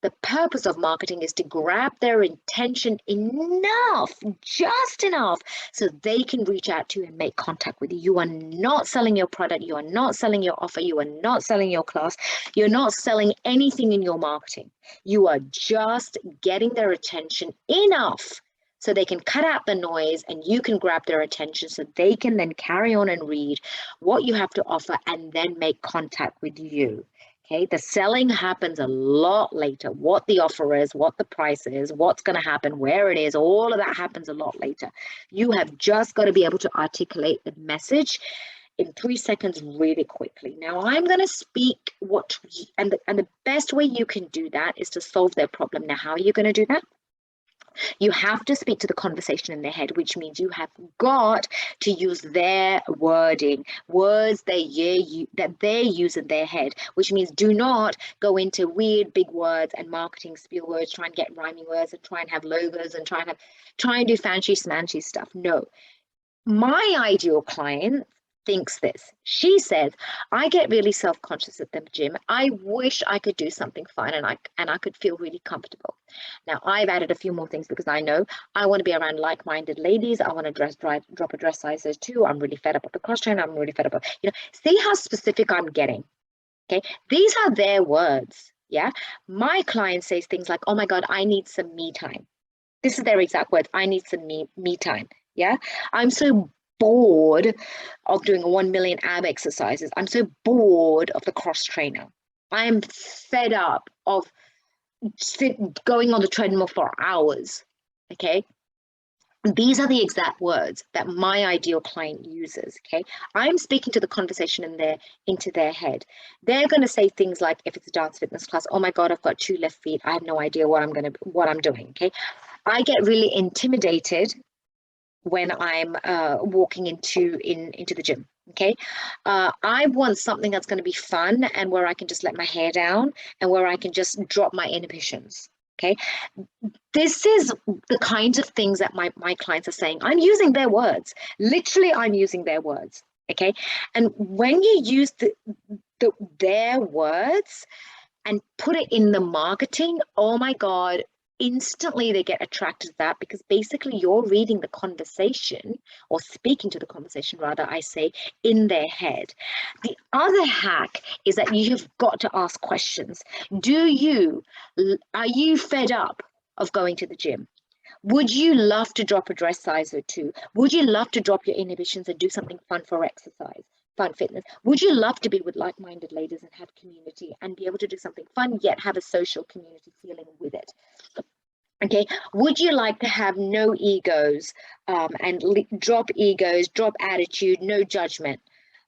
The purpose of marketing is to grab their attention enough, just enough, so they can reach out to you and make contact with you. You are not selling your product. You are not selling your offer. You are not selling your class. You're not selling anything in your marketing. You are just getting their attention enough so they can cut out the noise and you can grab their attention so they can then carry on and read what you have to offer and then make contact with you. Okay, the selling happens a lot later. What the offer is, what the price is, what's going to happen, where it is, all of that happens a lot later. You have just got to be able to articulate the message in 3 seconds really quickly. Now, I'm going to speak and the best way you can do that is to solve their problem. Now, how are you going to do that? You have to speak to the conversation in their head, which means you have got to use their wording, words that they use in their head, which means do not go into weird big words and marketing spiel words, try and get rhyming words and try and have logos and try and do fancy smancy stuff. No. My ideal client thinks this. She says, I get really self-conscious at the gym. I wish I could do something fun and I could feel really comfortable. Now, I've added a few more things because I know I want to be around like-minded ladies. I want to drop a dress size too. I'm really fed up with the cross trainer. I'm really fed up with, see how specific I'm getting. Okay, these are their words. Yeah, my client says things like, oh my God, I need some me time. This is their exact words. I need some me time. Yeah, I'm so bored of doing 1 million ab exercises. I'm so bored of the cross trainer. I am fed up of going on the treadmill for hours. Okay, these are the exact words that my ideal client uses. Okay, I'm speaking to the conversation into their head. They're going to say things like, if it's a dance fitness class, oh my God, I've got 2 left feet. I have no idea what I'm doing. Okay, I get really intimidated when I'm walking into the gym. Okay, I want something that's going to be fun and where I can just let my hair down and where I can just drop my inhibitions. Okay, this is the kinds of things that my clients are saying. I'm using their words. Literally, I'm using their words. Okay, and when you use their words and put it in the marketing, oh my God, instantly they get attracted to that, because basically you're reading the conversation, or speaking to the conversation rather, I say, in their head. The other hack is that you have got to ask questions. Are you fed up of going to the gym? Would you love to drop a dress size or two? Would you love to drop your inhibitions and do something fun for exercise, fun fitness? Would you love to be with like-minded ladies and have community and be able to do something fun yet have a social community feeling with it? Okay, would you like to have no egos, and drop egos, drop attitude, no judgment?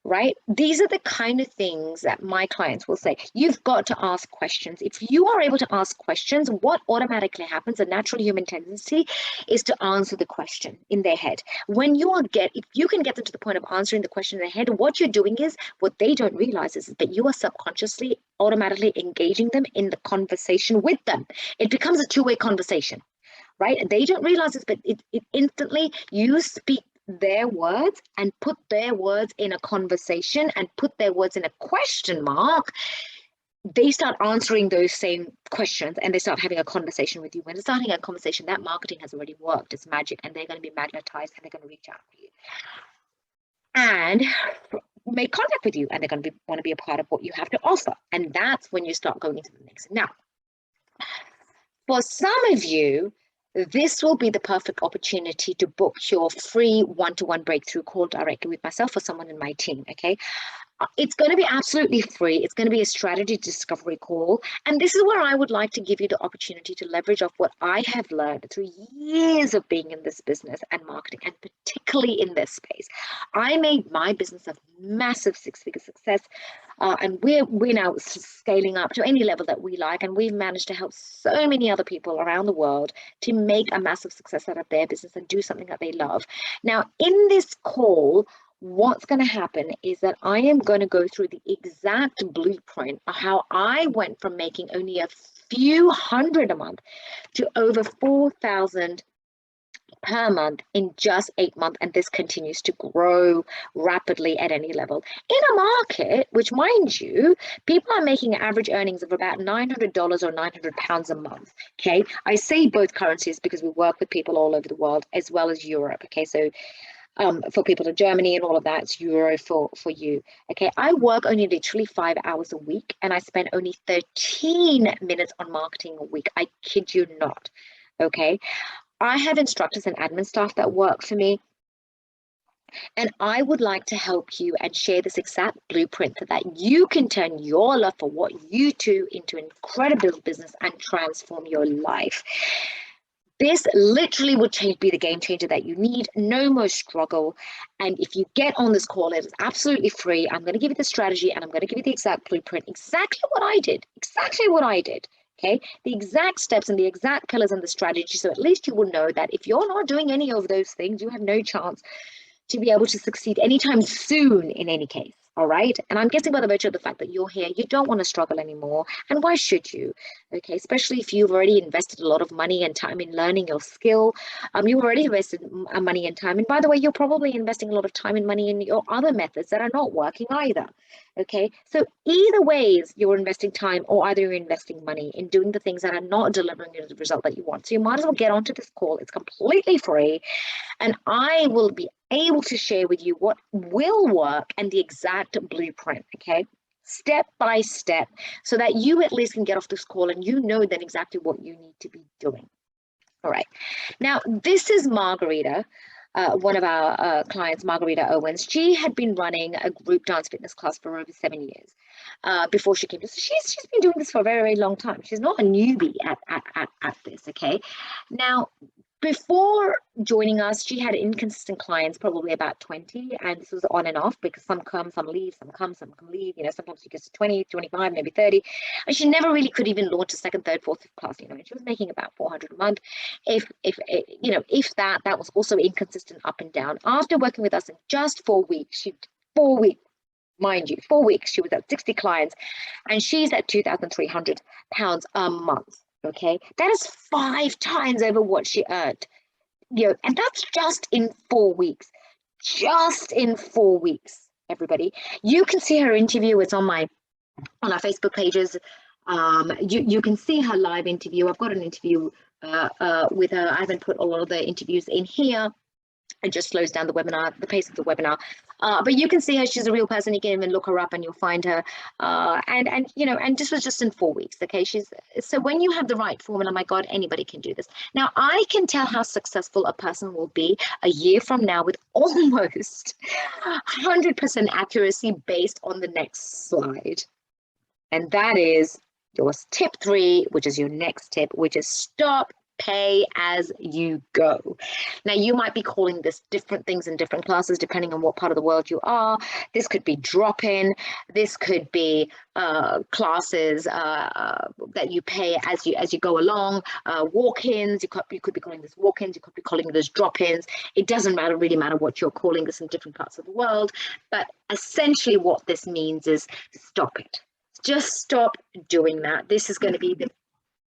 Right? These are the kind of things that my clients will say. You've got to ask questions. If you are able to ask questions, what automatically happens, a natural human tendency, is to answer the question in their head. If you can get them to the point of answering the question in their head, what you're doing is, what they don't realize is that you are subconsciously automatically engaging them in the conversation with them. It becomes a two-way conversation, right? They don't realize this, but it instantly, you speak their words and put their words in a conversation and put their words in a question mark, they start answering those same questions and they start having a conversation with you. When they're starting a conversation, that marketing has already worked. It's magic, and they're going to be magnetized and they're going to reach out to you and make contact with you, and they're going to want to be a part of what you have to offer. And that's when you start going into the next. Now, for some of you, this will be the perfect opportunity to book your free one-to-one breakthrough call directly with myself or someone in my team. Okay, it's going to be absolutely free. It's going to be a strategy discovery call. And this is where I would like to give you the opportunity to leverage off what I have learned through years of being in this business and marketing, and particularly in this space. I made my business a massive six-figure success. And we're now scaling up to any level that we like. And we've managed to help so many other people around the world to make a massive success out of their business and do something that they love. Now, in this call, what's going to happen is that I am going to go through the exact blueprint of how I went from making only a few hundred a month to over 4,000 per month in just 8 months, and this continues to grow rapidly at any level in a market which, mind you, people are making average earnings of about $900 or £900 a month. Okay, I say both currencies because we work with people all over the world as well as Europe. Okay, so for people in Germany and all of that, it's euro for you. Okay, I work only literally 5 hours a week, and I spend only 13 minutes on marketing a week. I kid you not. Okay, I have instructors and admin staff that work for me, and I would like to help you and share this exact blueprint so that you can turn your love for what you do into an incredible business and transform your life. This literally would be the game changer that you need. No more struggle. And if you get on this call, it is absolutely free. I'm going to give you the strategy, and I'm going to give you the exact blueprint, exactly what I did. Okay, the exact steps and the exact pillars and the strategy. So at least you will know that if you're not doing any of those things, you have no chance to be able to succeed anytime soon in any case. All right. And I'm guessing by the virtue of the fact that you're here, you don't want to struggle anymore. And why should you? Okay. Especially if you've already invested a lot of money and time in learning your skill. You've already invested money and time. And by the way, you're probably investing a lot of time and money in your other methods that are not working either. Okay. So either ways, you're investing time, or either you're investing money in doing the things that are not delivering you the result that you want. So you might as well get onto this call. It's completely free. And I will be able to share with you what will work and the exact blueprint, okay, step by step, so that you at least can get off this call and you know then exactly what you need to be doing. All right. Now, this is Margarita, one of our clients, Margarita Owens. She had been running a group dance fitness class for over 7 years before she came to. So she's been doing this for a very, very long time. She's not a newbie at this, okay? Now, Before joining us, she had inconsistent clients, probably about 20, and this was on and off because some come, some leave, some come, some can leave. Sometimes she gets to 20, 25, maybe 30, and she never really could even launch a second, third, fourth, fifth class. And she was making about 400 a month. If that was also inconsistent up and down. After working with us in just 4 weeks, 4 weeks. Mind you, 4 weeks, she was at 60 clients, and she's at £2,300 a month. Okay, that is 5 times over what she earned. And that's just in 4 weeks. Just in 4 weeks, everybody. You can see her interview. It's on our Facebook pages. You can see her live interview. I've got an interview with her. I haven't put a lot of the interviews in here. It just slows down the pace of the webinar. But you can see her. She's a real person. You can even look her up and you'll find her. And this was just in 4 weeks. Okay, so when you have the right formula, my God, anybody can do this. Now I can tell how successful a person will be a year from now with almost 100% accuracy based on the next slide. And that is your tip 3, which is your next tip, which is stop, pay as you go. Now, you might be calling this different things in different classes, depending on what part of the world you are. This could be drop-in. This could be classes that you pay as you go along. Walk-ins. You could be calling this walk-ins. You could be calling this drop-ins. It doesn't really matter what you're calling this in different parts of the world. But essentially, what this means is stop it. Just stop doing that. This is going to be the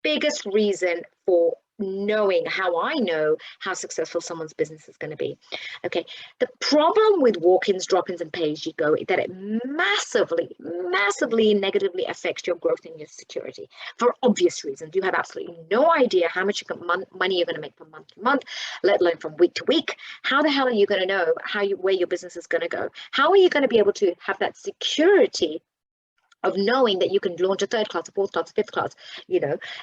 biggest reason for knowing how I know how successful someone's business is going to be. Okay, the problem with walk-ins, drop-ins, and pay-as-you-go is that it massively negatively affects your growth and your security for obvious reasons. You have absolutely no idea how much money you're going to make from month to month, let alone from week to week. How the hell are you going to know where your business is going to go? How are you going to be able to have that security of knowing that you can launch a 3rd class, a 4th class, a 5th class,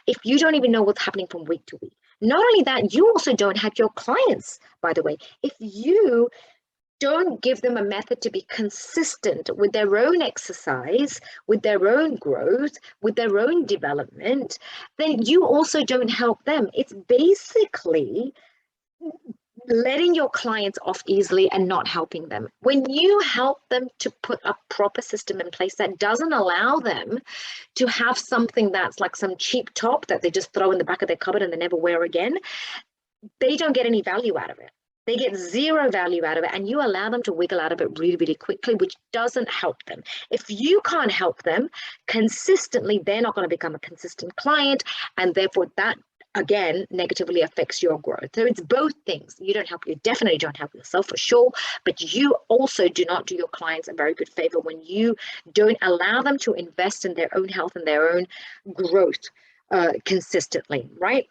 if you don't even know what's happening from week to week? Not only that, you also don't have your clients, by the way. If you don't give them a method to be consistent with their own exercise, with their own growth, with their own development, then you also don't help them. It's basically letting your clients off easily and not helping them. When you help them to put a proper system in place that doesn't allow them to have something that's like some cheap top that they just throw in the back of their cupboard and they never wear again, they don't get any value out of it. They get zero value out of it, and you allow them to wiggle out of it really, really quickly, which doesn't help them. If you can't help them consistently, they're not going to become a consistent client, and therefore that again negatively affects your growth. So it's both things. You definitely don't help yourself for sure, but you also do not do your clients a very good favor when you don't allow them to invest in their own health and their own growth consistently, right?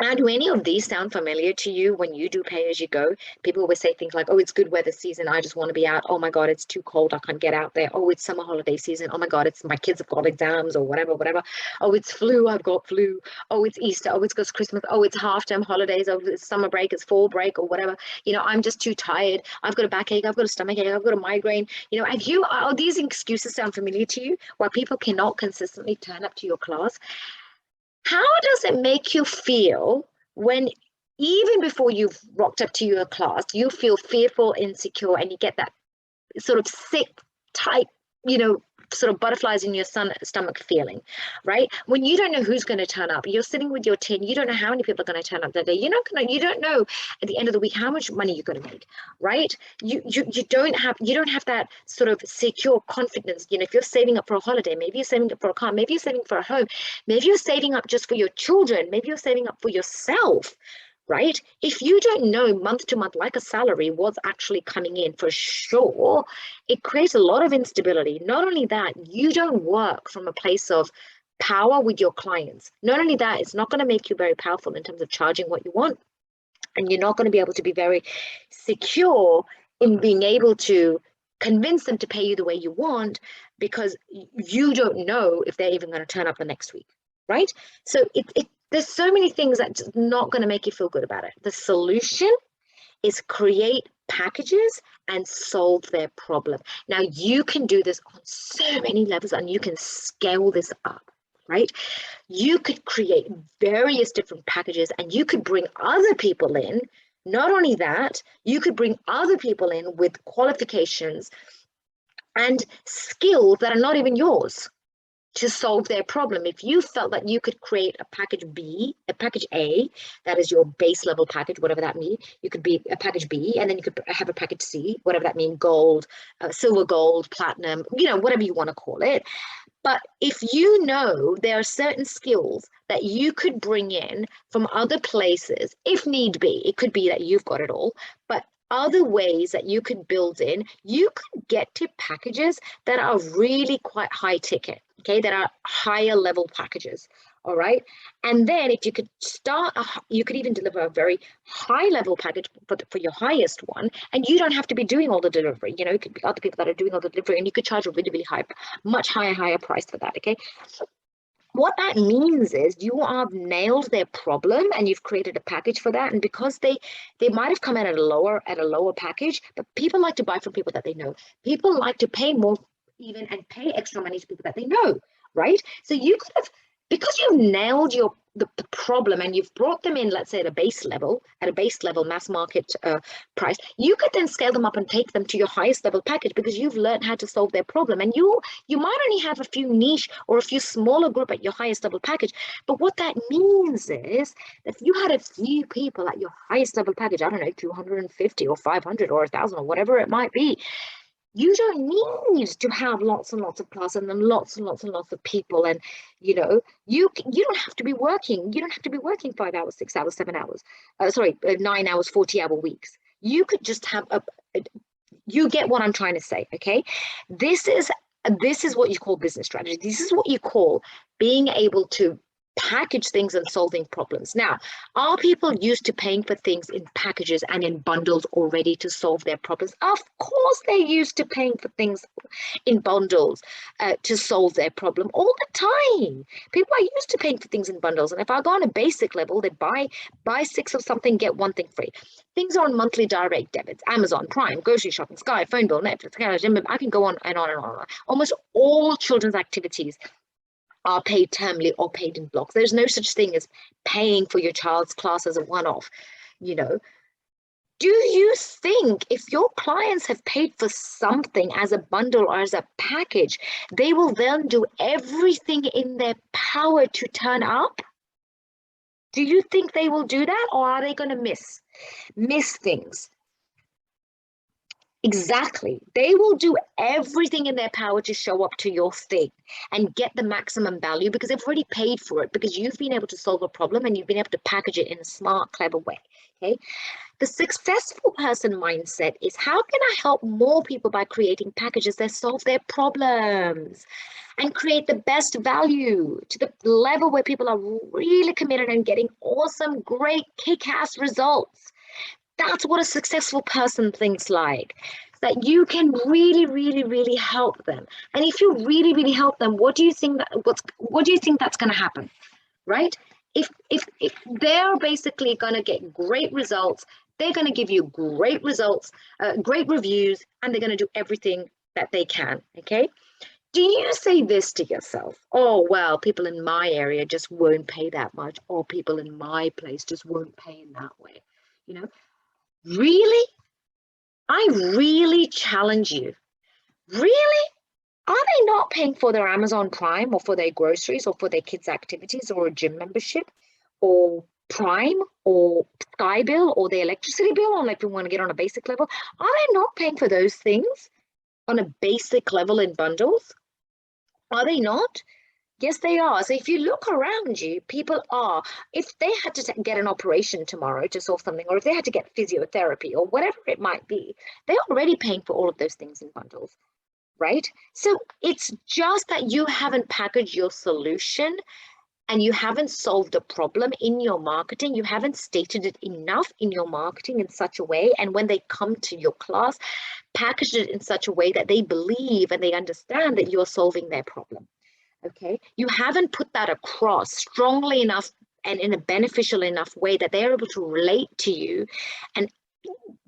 Now, do any of these sound familiar to you when you do pay as you go? People always say things like, oh, it's good weather season, I just want to be out. Oh my God, it's too cold, I can't get out there. Oh, it's summer holiday season. Oh my God, it's my kids have got exams or whatever. Oh, it's flu, I've got flu. Oh, it's Easter. Oh, it's Christmas. Oh, it's half-term holidays. Oh, it's summer break, it's fall break or whatever. I'm just too tired. I've got a backache, I've got a stomach ache, I've got a migraine. Are these excuses sound familiar to you? Why people cannot consistently turn up to your class? How does it make you feel when even before you've rocked up to your class, you feel fearful, insecure, and you get that sort of sick, tight, sort of butterflies in your stomach feeling, right? When you don't know who's going to turn up, you're sitting with your team, you don't know how many people are going to turn up that day. You don't know at the end of the week how much money you're going to make, right? You don't have that sort of secure confidence. If you're saving up for a holiday, maybe you're saving up for a car, maybe you're saving for a home, maybe you're saving up just for your children, maybe you're saving up for yourself. Right? If you don't know month to month, like a salary, what's actually coming in for sure, it creates a lot of instability. Not only that, you don't work from a place of power with your clients. Not only that, it's not going to make you very powerful in terms of charging what you want. And you're not going to be able to be very secure in being able to convince them to pay you the way you want, because you don't know if they're even going to turn up the next week. Right? So there's so many things that's not going to make you feel good about it. The solution is create packages and solve their problem. Now, you can do this on so many levels and you can scale this up, right? You could create various different packages and you could bring other people in. Not only that, you could bring other people in with qualifications and skills that are not even yours to solve their problem. If you felt that you could create a package B, a package A, that is your base level package, whatever that means, you could be a package B, and then you could have a package C, whatever that means, gold, silver, gold, platinum, whatever you want to call it. But if you know there are certain skills that you could bring in from other places, if need be, it could be that you've got it all, but other ways that you could build in, you could get to packages that are really quite high ticket, okay, that are higher level packages. All right. And then if you could you could even deliver a very high level package for your highest one, and you don't have to be doing all the delivery. It could be other people that are doing all the delivery, and you could charge a really, really high, much higher price for that. Okay. What that means is you have nailed their problem and you've created a package for that. And because they might have come in at a lower package, but people like to buy from people that they know. People like to pay more even and pay extra money to people that they know, right? So you could have, because you've nailed the problem and you've brought them in, let's say at a base level mass market price, you could then scale them up and take them to your highest level package because you've learned how to solve their problem. And you might only have a few niche or a few smaller group at your highest level package, but what that means is that if you had a few people at your highest level package, I don't know, 250 or 500 or 1,000 or whatever it might be, you don't need to have lots and lots of classes and then lots and lots and lots of people. And you don't have to be working. You don't have to be working 5 hours, 6 hours, 7 hours. 9 hours, 40-hour weeks. You could just have you get what I'm trying to say, okay? This is what you call business strategy. This is what you call being able to package things and solving problems. Now, are people used to paying for things in packages and in bundles already to solve their problems? Of course they're used to paying for things in bundles to solve their problem all the time. People are used to paying for things in bundles. And if I go on a basic level, they buy 6 of something, get 1 thing free. Things are on monthly direct debits, Amazon, Prime, grocery shopping, Sky, phone bill, Netflix, I can go on and on and on. Almost all children's activities are paid termly or paid in blocks. There's no such thing as paying for your child's class as a one-off. Do you think if your clients have paid for something as a bundle or as a package, they will then do everything in their power to turn up? Do you think they will do that, or are they going to miss things? Exactly. They will do everything in their power to show up to your thing and get the maximum value because they've already paid for it, because you've been able to solve a problem and you've been able to package it in a smart, clever way. Okay. The successful person mindset is, how can I help more people by creating packages that solve their problems and create the best value to the level where people are really committed and getting awesome, great, kick-ass results. That's what a successful person thinks like, that you can really, really, really help them. And if you really, really help them, what do you think that's going to happen, right? If they're basically going to get great results, they're going to give you great results, great reviews, and they're going to do everything that they can, okay? Do you say this to yourself? Oh, well, people in my area just won't pay that much, or people in my place just won't pay in that way, Really? I really challenge you. Really? Are they not paying for their Amazon Prime or for their groceries or for their kids' activities or a gym membership or Prime or Sky bill or their electricity bill, or if you want to get on a basic level? Are they not paying for those things on a basic level in bundles? Are they not? Yes, they are. So if you look around you, people are. If they had to get an operation tomorrow to solve something, or if they had to get physiotherapy or whatever it might be, they're already paying for all of those things in bundles, right? So it's just that you haven't packaged your solution and you haven't solved a problem in your marketing. You haven't stated it enough in your marketing in such a way. And when they come to your class, packaged it in such a way that they believe and they understand that you're solving their problem. Okay, you haven't put that across strongly enough and in a beneficial enough way that they're able to relate to you and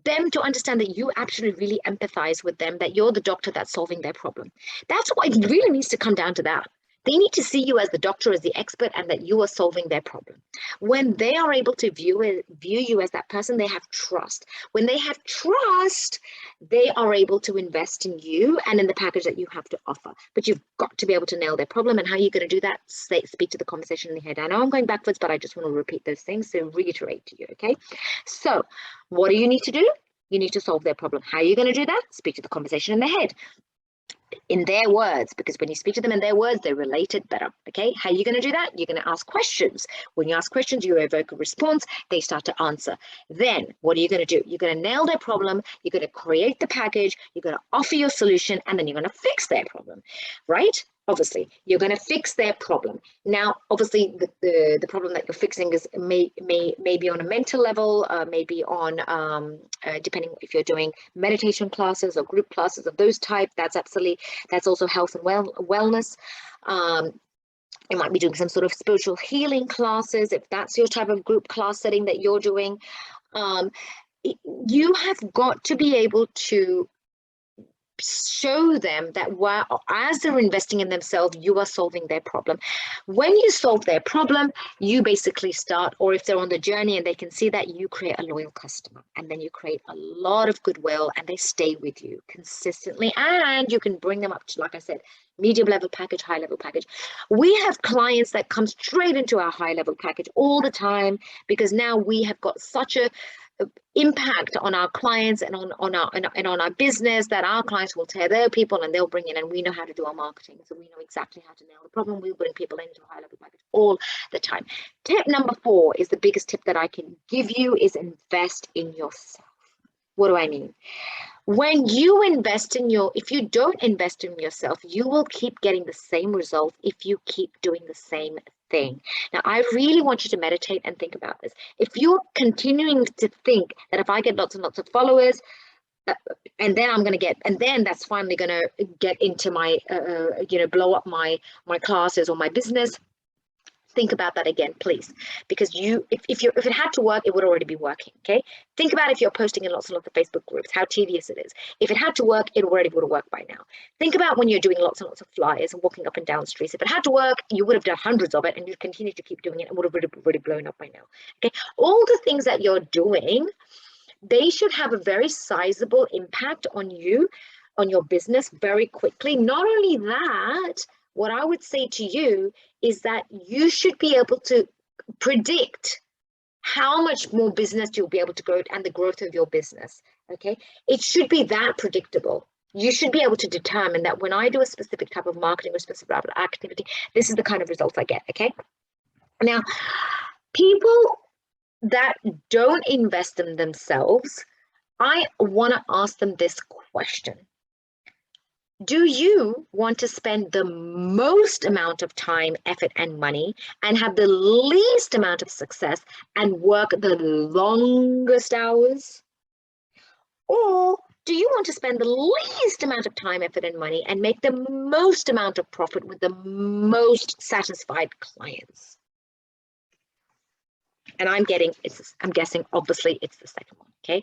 them to understand that you actually really empathize with them, that you're the doctor that's solving their problem. That's what it really needs to come down to that. They need to see you as the doctor, as the expert, and that you are solving their problem. When they are able to view you as that person, they have trust. When they have trust, they are able to invest in you and in the package that you have to offer. But you've got to be able to nail their problem. And how you're going to do that? Speak to the conversation in the head. I know I'm going backwards, but I just want to repeat those things, so reiterate to you, okay? So what do you need to do? You need to solve their problem. How are you going to do that? Speak to the conversation in the head, in their words, because when you speak to them in their words, they relate it better. Okay, how are you going to do that? You're going to ask questions. When you ask questions, you evoke a response, they start to answer. Then what are you going to do? You're going to nail their problem, you're going to create the package, you're going to offer your solution, and then you're going to fix their problem, right? Obviously, you're going to fix their problem. Now, obviously, the problem that you're fixing is may be on a mental level, maybe on depending if you're doing meditation classes or group classes of those type. That's also health and wellness. You might be doing some sort of spiritual healing classes if that's your type of group class setting that you're doing. You have got to be able to show them that as they're investing in themselves, you are solving their problem. When you solve their problem, you basically start, or if they're on the journey and they can see that, you create a loyal customer, and then you create a lot of goodwill, and they stay with you consistently, and you can bring them up to, like I said, medium level package, high level package. We have clients that come straight into our high level package all the time, because now we have got such a impact on our clients and on our business that our clients will tell their people and they'll bring in, and we know how to do our marketing, so we know exactly how to nail the problem. We bring people into a high level package all the time. Tip number 4 is the biggest tip that I can give you, is invest in yourself. What do I mean? When you invest in if you don't invest in yourself, you will keep getting the same result if you keep doing the same thing. Now, I really want you to meditate and think about this. If you're continuing to think that if I get lots and lots of followers, and then I'm going to get, and then that's finally going to get into my, blow up my classes or my business, think about that again, please, because if it had to work, it would already be working. Okay, think about if you're posting in lots and lots of Facebook groups, how tedious it is. If it had to work, it already would have worked by now. Think about when you're doing lots and lots of flyers and walking up and down streets. If it had to work, you would have done hundreds of it, and you'd continue to keep doing it, and would have already blown up by now. Okay, all the things that you're doing, they should have a very sizable impact on you, on your business, very quickly. Not only that, what I would say to you is that you should be able to predict how much more business you'll be able to grow and the growth of your business. Okay, it should be that predictable. You should be able to determine that when I do a specific type of marketing or specific type of activity, this is the kind of results I get. Okay, now people that don't invest in themselves, I want to ask them this question. Do you want to spend the most amount of time, effort, and money and have the least amount of success and work the longest hours? Or do you want to spend the least amount of time, effort, and money and make the most amount of profit with the most satisfied clients? And I'm guessing obviously it's the second one. Okay,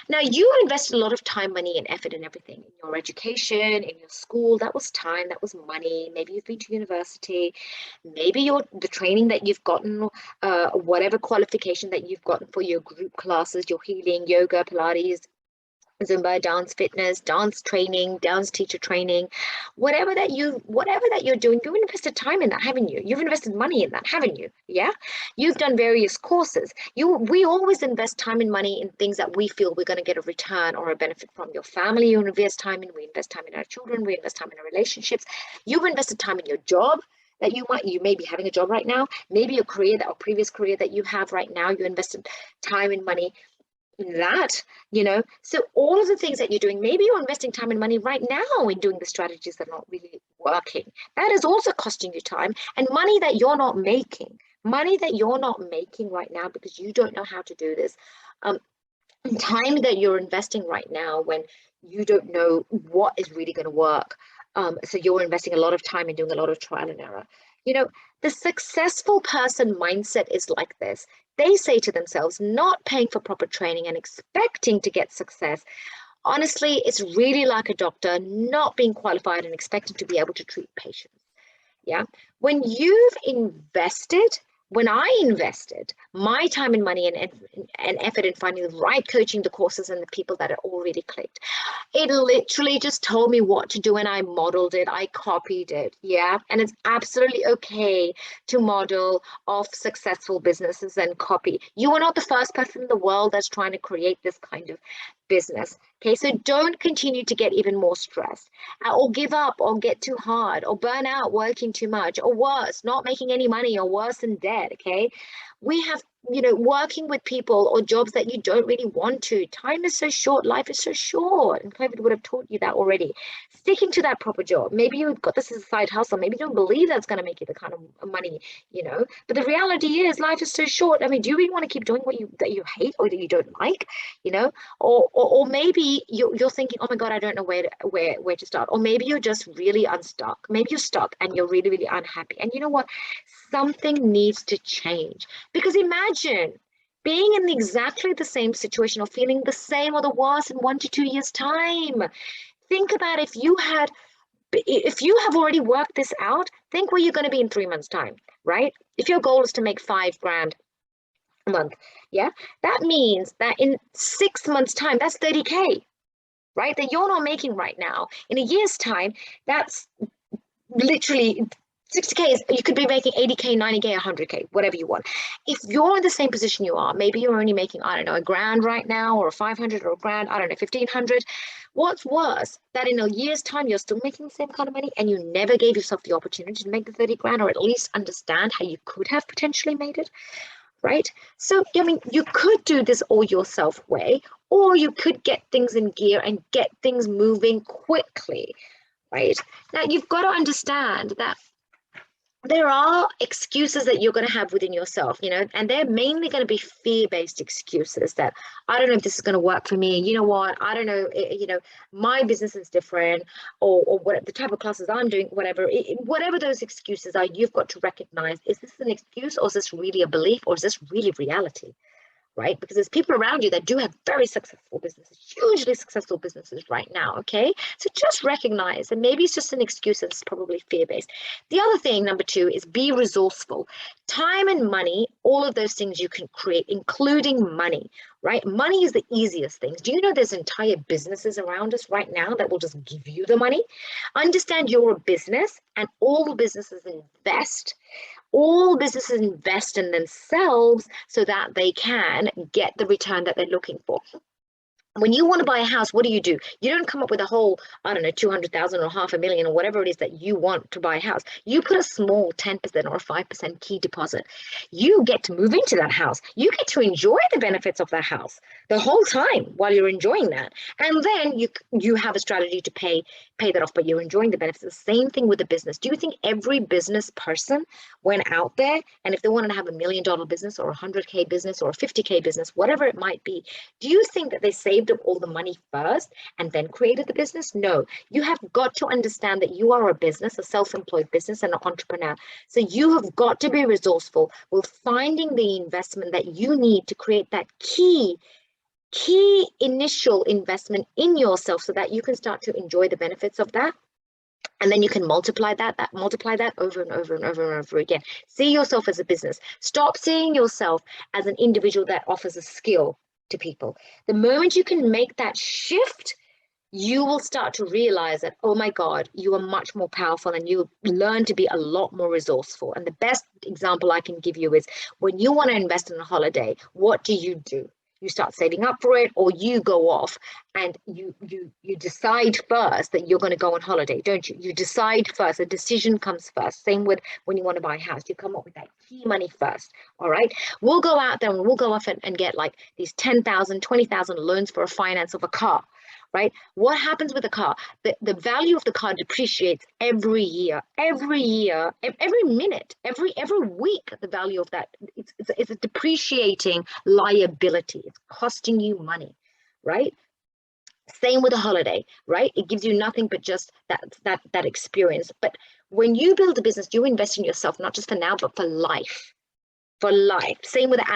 now you invested a lot of time, money, and effort in everything, in your education, in your school. That was time, that was money. Maybe you've been to university, maybe the training that you've gotten, whatever qualification that you've gotten for your group classes, your healing, yoga, Pilates, Zumba, dance fitness, dance training, dance teacher training, whatever that you're doing, you've invested time in that, haven't you? You've invested money in that, haven't you? Yeah, you've done various courses. We always invest time and money in things that we feel we're going to get a return or a benefit from. Your family, you invest time in. We invest time in our children. We invest time in our relationships. You've invested time in your job. That you may be having a job right now, maybe your career, or previous career that you have right now, you invested time and money in that, so all of the things that you're doing, maybe you're investing time and money right now in doing the strategies that are not really working. That is also costing you time and money that you're not making right now because you don't know how to do this. Time that you're investing right now when you don't know what is really going to work. So you're investing a lot of time in doing a lot of trial and error. The successful person mindset is like this. They say to themselves, not paying for proper training and expecting to get success. Honestly, it's really like a doctor not being qualified and expecting to be able to treat patients. Yeah. When you've invested, when I invested my time and money and effort in finding the right coaching, the courses, and the people that are already clicked, it literally just told me what to do and I modeled it. I copied it. Yeah. And it's absolutely okay to model off successful businesses and copy. You are not the first person in the world that's trying to create this kind of business. Okay. So don't continue to get even more stressed or give up or get too hard or burn out working too much or worse, not making any money or worse than dead. Okay. We have, working with people or jobs that you don't really want to. Time is so short, life is so short, and COVID would have taught you that already. Sticking to that proper job. Maybe you've got this as a side hustle. Maybe you don't believe that's going to make you the kind of money, But the reality is, life is so short. I mean, do you really want to keep doing what that you hate or that you don't like, Or maybe you're thinking, oh my God, I don't know where to start. Or maybe you're just really unstuck. Maybe you're stuck and you're really, really unhappy. And you know what? Something needs to change. Because imagine being in exactly the same situation or feeling the same or the worse in 1 to 2 years' time. Think about if you have already worked this out, think where you're going to be in 3 months' time, right? If your goal is to make $5,000 a month, yeah, that means that in 6 months' time, that's 30K, right? That you're not making right now. In a year's time, that's literally 60K is, you could be making 80K, 90K, 100K, whatever you want. If you're in the same position you are, maybe you're only making, I don't know, $1,000 right now, or 500 or $1,000, I don't know, 1,500. What's worse, that in a year's time, you're still making the same kind of money and you never gave yourself the opportunity to make the 30 grand, or at least understand how you could have potentially made it, right? So, I mean, you could do this all yourself way, or you could get things in gear and get things moving quickly, right? Now, you've got to understand that there are excuses that you're going to have within yourself, and they're mainly going to be fear-based excuses that I don't know if this is going to work for me. You know what? I don't know. My business is different, or what the type of classes I'm doing, whatever those excuses are, you've got to recognize: is this an excuse, or is this really a belief, or is this really reality? Right? Because there's people around you that do have very successful businesses, hugely successful businesses right now, okay? So just recognize that maybe it's just an excuse that's probably fear-based. The other thing, number 2, is be resourceful. Time and money, all of those things you can create, including money, right? Money is the easiest things. Do you know there's entire businesses around us right now that will just give you the money? Understand you're a business, and all businesses invest. All businesses invest in themselves so that they can get the return that they're looking for. When you want to buy a house, what do? You don't come up with a whole, I don't know, 200,000 or $500,000 or whatever it is that you want to buy a house. You put a small 10% or 5% key deposit. You get to move into that house. You get to enjoy the benefits of that house the whole time while you're enjoying that. And then you have a strategy to pay that off, but you're enjoying the benefits. The same thing with the business. Do you think every business person went out there, and if they wanted to have $1 million business or a 100K business or a 50K business, whatever it might be, do you think that they saved up all the money first and then created the business? No, you have got to understand that you are a business, a self-employed business, and an entrepreneur. So you have got to be resourceful with finding the investment that you need to create that key initial investment in yourself so that you can start to enjoy the benefits of that. And then you can multiply that over and over and over and over again. See yourself as a business. Stop seeing yourself as an individual that offers a skill to people. The moment you can make that shift, you will start to realize that, oh my God, you are much more powerful, and you learn to be a lot more resourceful. And the best example I can give you is when you want to invest in a holiday, what do? You start saving up for it, or you go off and you decide first that you're going to go on holiday, don't you? You decide first. A decision comes first. Same with when you want to buy a house. You come up with that key money first. All right. We'll go out there and we'll go off and get like these 10,000, 20,000 loans for a finance of a car. Right? What happens with a car? The value of the car depreciates every year, every minute, every week. The value of that, it's a depreciating liability. It's costing you money, right? Same with a holiday, right? It gives you nothing but just that experience. But when you build a business, you invest in yourself, not just for now, but for life. For life. Same with an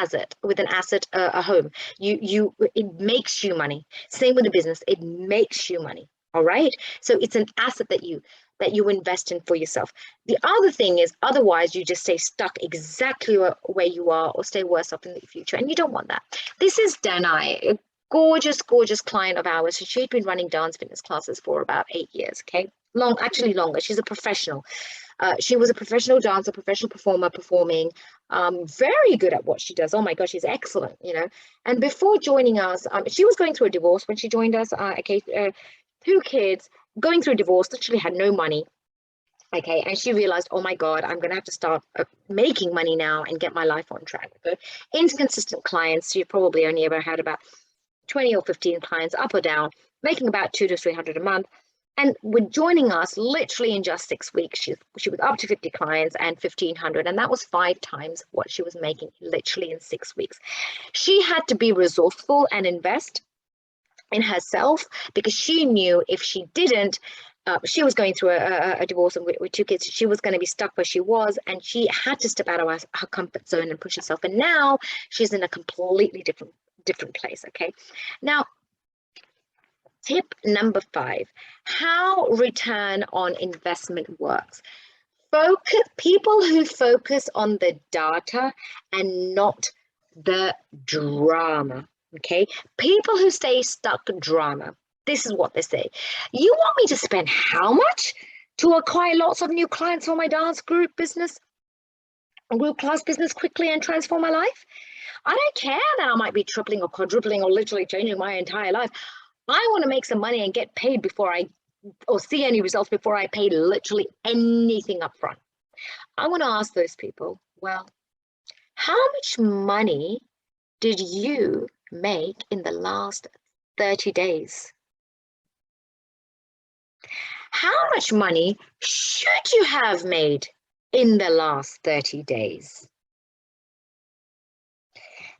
asset, a home. It makes you money. Same with a business, it makes you money. All right. So it's an asset that you that you invest in for yourself. The other thing is, otherwise you just stay stuck exactly where you are or stay worse off in the future, and you don't want that. This is Danai, a gorgeous, gorgeous client of ours. She'd been running dance fitness classes for about 8 years, okay? Actually longer. She's a professional. She was a professional dancer, professional performer, performing, very good at what she does. Oh my gosh, she's excellent, you know. And before joining us, she was going through a divorce when she joined us. Okay, 2 kids, going through a divorce, literally had no money. Okay, and she realized, oh my God, I'm gonna have to start making money now and get my life on track. Okay? Inconsistent clients. She probably only ever had about 20 or 15 clients, up or down, making about 200 to 300 a month. And with joining us, literally in just 6 weeks, she was up to 50 clients and 1,500, and that was 5 times what she was making literally in 6 weeks. She had to be resourceful and invest in herself, because she knew if she didn't, she was going through a divorce and with 2 kids. She was going to be stuck where she was, and she had to step out of her comfort zone and push herself. And now she's in a completely different place. Okay, now tip number 5, how return on investment works. People who focus on the data and not the drama. Okay, people who stay stuck drama. This is what they say. You want me to spend how much to acquire lots of new clients for my dance group class business quickly and transform my life? I don't care that I might be tripling or quadrupling or literally changing my entire life. I want to make some money and get paid or see any results before I pay literally anything up front. I want to ask those people, well, how much money did you make in the last 30 days? How much money should you have made in the last 30 days?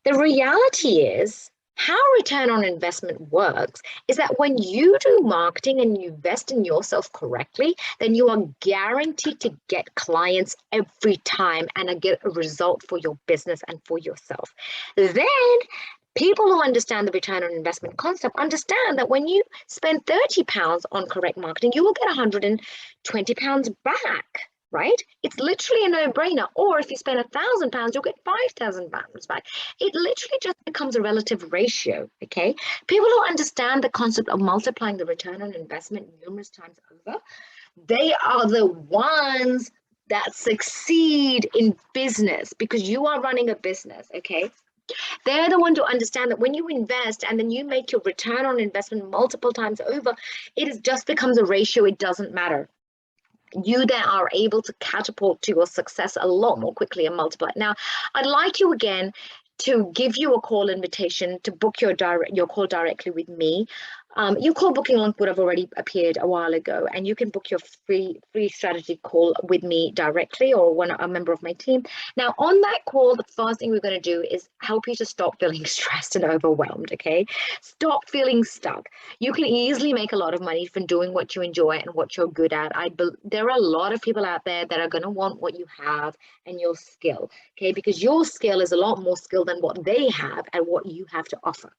The reality is, how return on investment works is that when you do marketing and you invest in yourself correctly, then you are guaranteed to get clients every time and get a result for your business and for yourself. Then people who understand the return on investment concept understand that when you spend £30 on correct marketing, you will get £120 back. Right? It's literally a no-brainer. Or if you spend £1,000, you'll get £5,000 back. It literally just becomes a relative ratio. Okay, people who understand the concept of multiplying the return on investment numerous times over, they are the ones that succeed in business, because you are running a business. Okay, they're the one to understand that when you invest and then you make your return on investment multiple times over, just becomes a ratio. It doesn't matter. You then are able to catapult to your success a lot more quickly and multiply. Now, I'd like you again to give you a call invitation to book your call directly with me. Your call booking link would have already appeared a while ago, and you can book your free strategy call with me directly or a member of my team. Now, on that call, the first thing we're going to do is help you to stop feeling stressed and overwhelmed. Okay, stop feeling stuck. You can easily make a lot of money from doing what you enjoy and what you're good at. There are a lot of people out there that are going to want what you have and your skill. Okay, because your skill is a lot more skill than what they have and what you have to offer.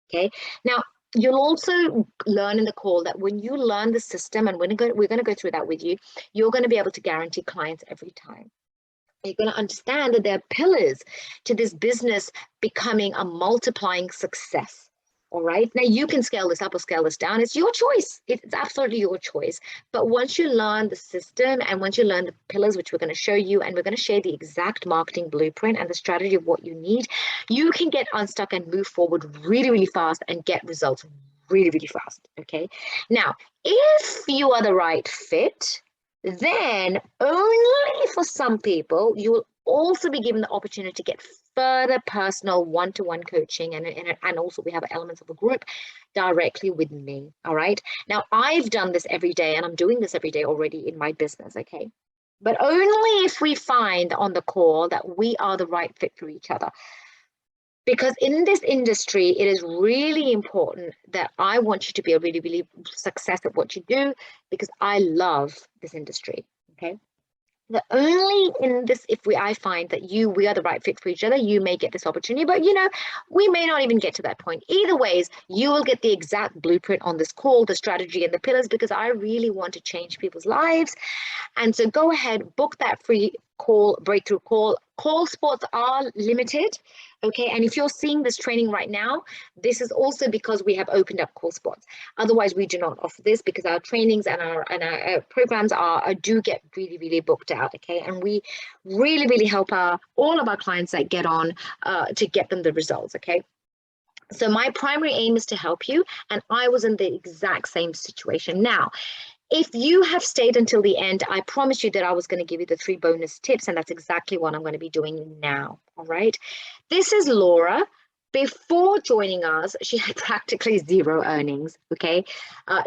Okay, now you'll also learn in the call that when you learn the system, and we're going to go through that with you, you're going to be able to guarantee clients every time. You're going to understand that there are pillars to this business becoming a multiplying success. All right. Now you can scale this up or scale this down. It's your choice. It's absolutely your choice. But once you learn the system and once you learn the pillars, which we're going to show you, and we're going to share the exact marketing blueprint and the strategy of what you need, you can get unstuck and move forward really, really fast and get results really, really fast. Okay. Now, if you are the right fit, then only for some people, you will also be given the opportunity to get further personal one-to-one coaching, and also we have elements of a group directly with me. All right. Now, I've done this every day, and I'm doing this every day already in my business. Okay. But only if we find on the call that we are the right fit for each other. Because in this industry, it is really important that I want you to be a really, really success at what you do, because I love this industry. Okay. The only in this, if I find that we are the right fit for each other, you may get this opportunity, but we may not even get to that point. Either ways, you will get the exact blueprint on this call, the strategy and the pillars, because I really want to change people's lives. And so go ahead, book that free call, breakthrough call. Call spots are limited. Okay, and if you're seeing this training right now, this is also because we have opened up call spots. Otherwise, we do not offer this because our trainings and our programs do get really, really booked out. Okay, and we really, really help all of our clients that get on to get them the results. Okay. So my primary aim is to help you, and I was in the exact same situation. Now, if you have stayed until the end, I promised you that I was going to give you the 3 bonus tips, and that's exactly what I'm going to be doing now. All right. This is Laura. Before joining us, she had practically 0 earnings. Okay.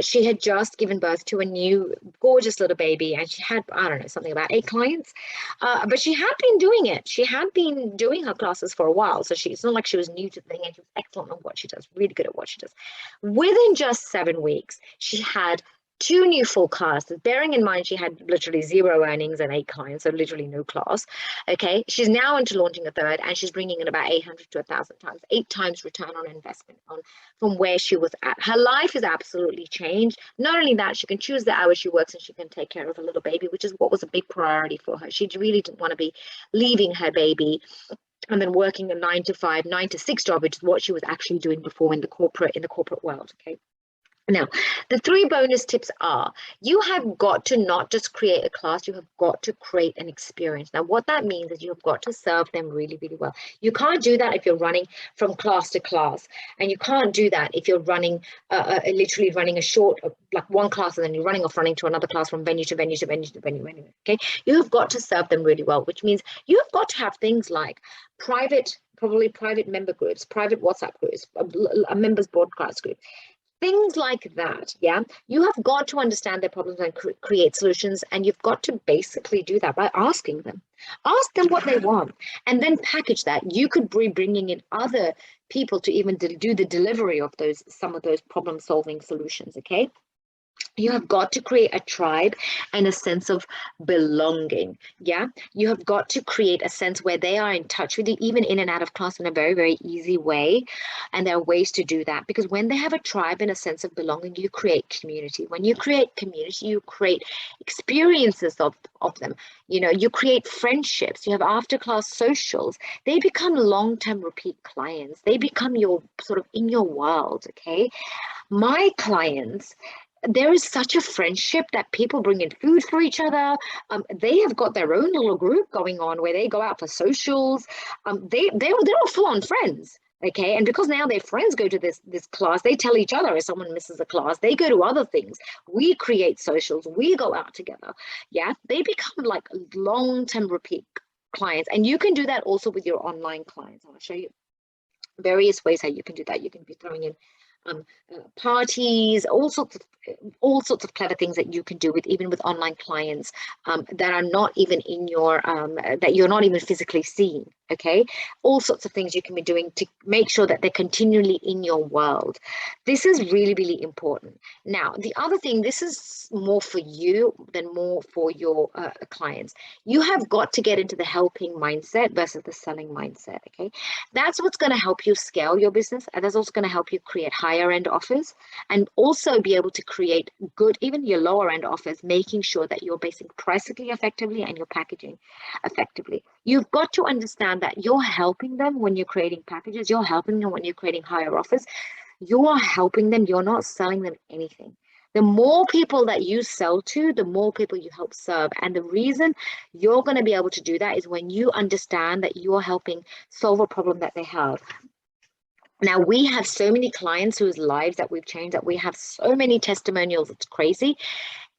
She had just given birth to a new gorgeous little baby, and she had, I don't know, something about 8 clients. But she had been doing it. She had been doing her classes for a while. So it's not like she was new to the thing, and she was excellent at what she does, really good at what she does. Within just 7 weeks, she had 2 new full classes, bearing in mind she had literally 0 earnings and 8 clients, so literally no class. Okay, she's now into launching a 3rd, and she's bringing in about 800 to 1,000 times, 8 times return on investment from where she was at. Her life is absolutely changed. Not only that, she can choose the hours she works, and she can take care of a little baby, which is what was a big priority for her. She really didn't want to be leaving her baby and then working a 9 to 5, 9 to 6 job, which is what she was actually doing before in the corporate world. Okay. Now, the 3 bonus tips are, you have got to not just create a class, you have got to create an experience. Now, what that means is you've got to serve them really, really well. You can't do that if you're running from class to class, and you can't do that if you're running, literally running a short, like 1 class, and then you're running to another class from venue to venue to venue to venue. Okay, you have got to serve them really well, which means you have got to have things like probably private member groups, private WhatsApp groups, a members broadcast group. Things like that. Yeah, you have got to understand their problems and create solutions, and you've got to basically do that by asking them. Ask them what they want, and then package that. You could be bringing in other people to even do the delivery of some of those problem solving solutions. Okay. You have got to create a tribe and a sense of belonging. Yeah, you have got to create a sense where they are in touch with you, even in and out of class, in a very, very easy way. And there are ways to do that, because when they have a tribe and a sense of belonging, you create community. When you create community, you create experiences of them. You create friendships. You have after class socials. They become long-term repeat clients. They become your sort of in your world. Okay, my clients, there is such a friendship that people bring in food for each other. They have got their own little group going on where they go out for socials. They're all full-on friends. Okay, and because now their friends go to this class, they tell each other if someone misses a class, they go to other things. We create socials, we go out together. Yeah, they become like long-term repeat clients, and you can do that also with your online clients. I'll show you various ways how you can do that. You can be throwing in parties, all sorts of clever things that you can do even with online clients that are not even in your that you're not even physically seeing. Okay, all sorts of things you can be doing to make sure that they're continually in your world. This is really, really important. Now, the other thing, this is more for you than more for your clients. You have got to get into the helping mindset versus the selling mindset. Okay, that's what's going to help you scale your business, and that's also going to help you create higher end offers, and also be able to create good, even your lower end offers, making sure that you're basing pricing effectively and you're packaging effectively. You've got to understand that you're helping them when you're creating packages, you're helping them when you're creating higher offers, you are helping them, you're not selling them anything. The more people that you sell to, the more people you help serve. And the reason you're going to be able to do that is when you understand that you're helping solve a problem that they have. Now, we have so many clients whose lives that we've changed, that we have so many testimonials, it's crazy.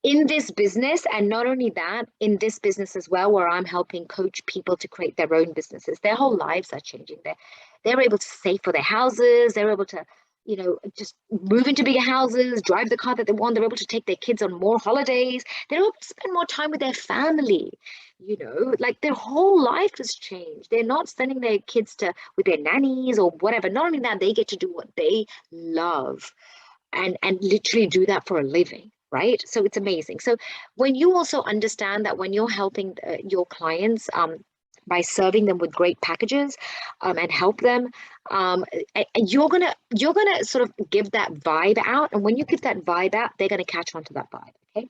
In this business, and not only that, in this business as well, where I'm helping coach people to create their own businesses, their whole lives are changing. They're able to save for their houses, they're able to, just move into bigger houses, drive the car that they want, they're able to take their kids on more holidays, they're able to spend more time with their family. Like their whole life has changed. They're not sending their kids with their nannies or whatever. Not only that, they get to do what they love and literally do that for a living. right? So it's amazing. So when you also understand that when you're helping your clients, by serving them with great packages, and help them, and you're gonna sort of give that vibe out, and when you give that vibe out, they're gonna catch on to that vibe. Okay.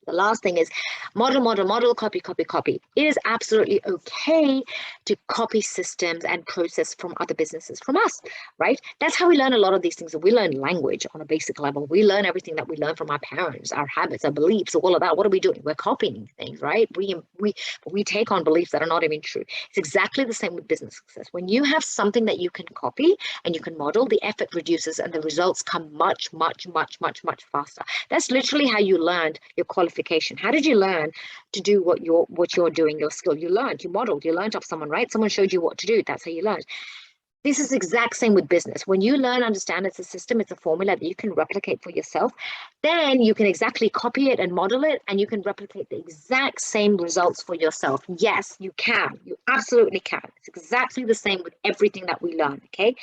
The last thing is model, model, model, copy, copy, copy. It is absolutely okay to copy systems and process from other businesses, from us, right? That's how we learn a lot of these things. We learn language on a basic level. We learn everything that we learn from our parents, our habits, our beliefs, all of that. What are we doing? We're copying things, right? We take on beliefs that are not even true. It's exactly the same with business success. When you have something that you can copy and you can model, the effort reduces and the results come much, much, much, much, much faster. That's literally how you learned your qualification. How did you learn to do what you're doing, your skill? You learned, you modeled, you learned off someone, right? Someone showed you what to do. That's how you learned. This is the exact same with business. When you learn, understand it's a system, it's a formula that you can replicate for yourself, then you can exactly copy it and model it, and you can replicate the exact same results for yourself. Yes, you can. You absolutely can. It's exactly the same with everything that we learn, okay?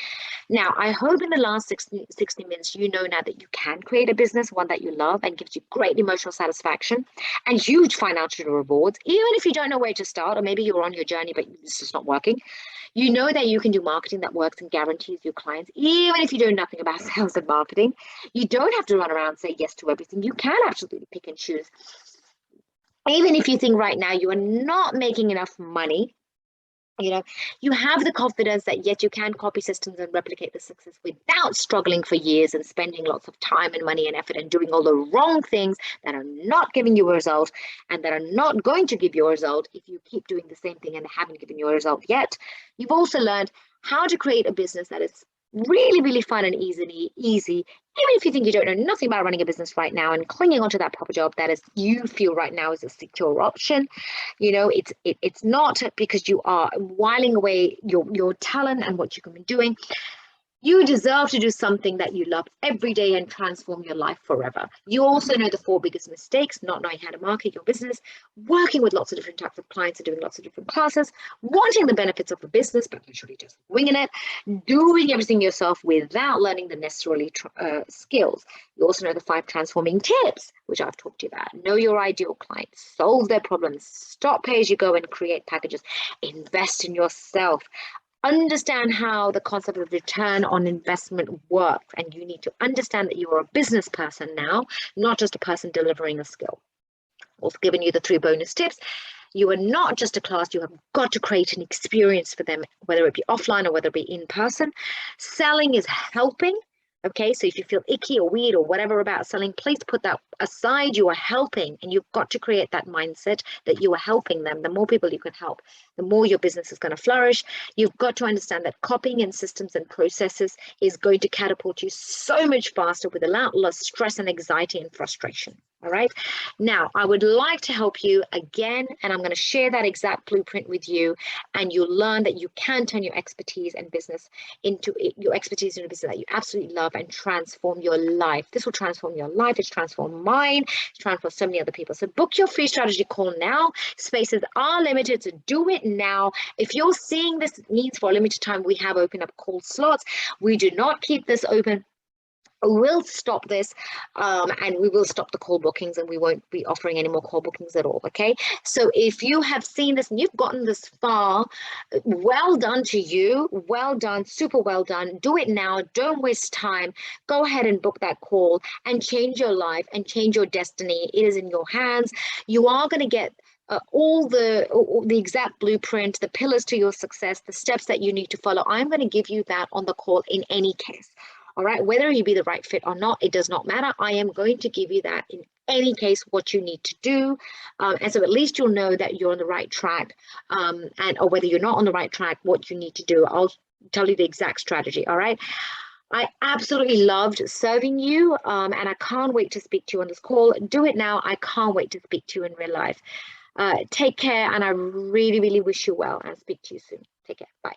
Now, I hope in the last 60 minutes, you know now that you can create a business, one that you love and gives you great emotional satisfaction and huge financial rewards, even if you don't know where to start, or maybe you're on your journey, but it's just not working. You know that you can do marketing that works and guarantees your clients, even if you know nothing about sales and marketing. You don't have to run around and say yes to everything. You can absolutely pick and choose. Even if you think right now you are not making enough money, you have the confidence that yet you can copy systems and replicate the success without struggling for years and spending lots of time and money and effort and doing all the wrong things that are not giving you a result and that are not going to give you a result if you keep doing the same thing and haven't given you a result yet. You've also learned how to create a business that is really, really fun and easy, even if you think you don't know nothing about running a business right now and clinging onto that proper job that is you feel right now is a secure option. It's not because you are whiling away your talent and what you can be doing. You deserve to do something that you love every day and transform your life forever. You also know the 4 biggest mistakes: not knowing how to market your business, working with lots of different types of clients and doing lots of different classes, wanting the benefits of the business, but literally just winging it, doing everything yourself without learning the necessary skills. You also know the 5 transforming tips, which I've talked to you about. Know your ideal client, solve their problems, stop pay as you go and create packages, invest in yourself. Understand how the concept of return on investment works, and you need to understand that you are a business person now, not just a person delivering a skill. Also giving you the 3 bonus tips. You are not just a class, you have got to create an experience for them, whether it be offline or whether it be in person. Selling is helping. Okay, so if you feel icky or weird or whatever about selling, please put that aside. You are helping, and you've got to create that mindset that you are helping them. The more people you can help, the more your business is going to flourish. You've got to understand that copying in systems and processes is going to catapult you so much faster with a lot less stress and anxiety and frustration. All right. Now, I would like to help you again, and I'm going to share that exact blueprint with you, and you'll learn that you can turn your expertise and business into your expertise in a business that you absolutely love and transform your life. This will transform your life. It's transformed mine. It's transformed so many other people. So book your free strategy call now. Spaces are limited, so do it now. If you're seeing this needs for a limited time, we have opened up call slots. We do not keep this open. We'll stop this, and we will stop the call bookings, and we won't be offering any more call bookings at all. Okay, so if you have seen this and you've gotten this far, well done to you. Well done, super well done. Do it now. Don't waste time. Go ahead and book that call and change your life and change your destiny. It is in your hands. You are going to get all the exact blueprint, the pillars to your success, the steps that you need to follow. I'm going to give you that on the call in any case. All right, whether you be the right fit or not, it does not matter. I am going to give you that in any case, what you need to do. And so at least you'll know that you're on the right track, or whether you're not on the right track, what you need to do. I'll tell you the exact strategy. All right. I absolutely loved serving you, and I can't wait to speak to you on this call. Do it now. I can't wait to speak to you in real life. Take care, and I really, really wish you well, and speak to you soon. Take care. Bye.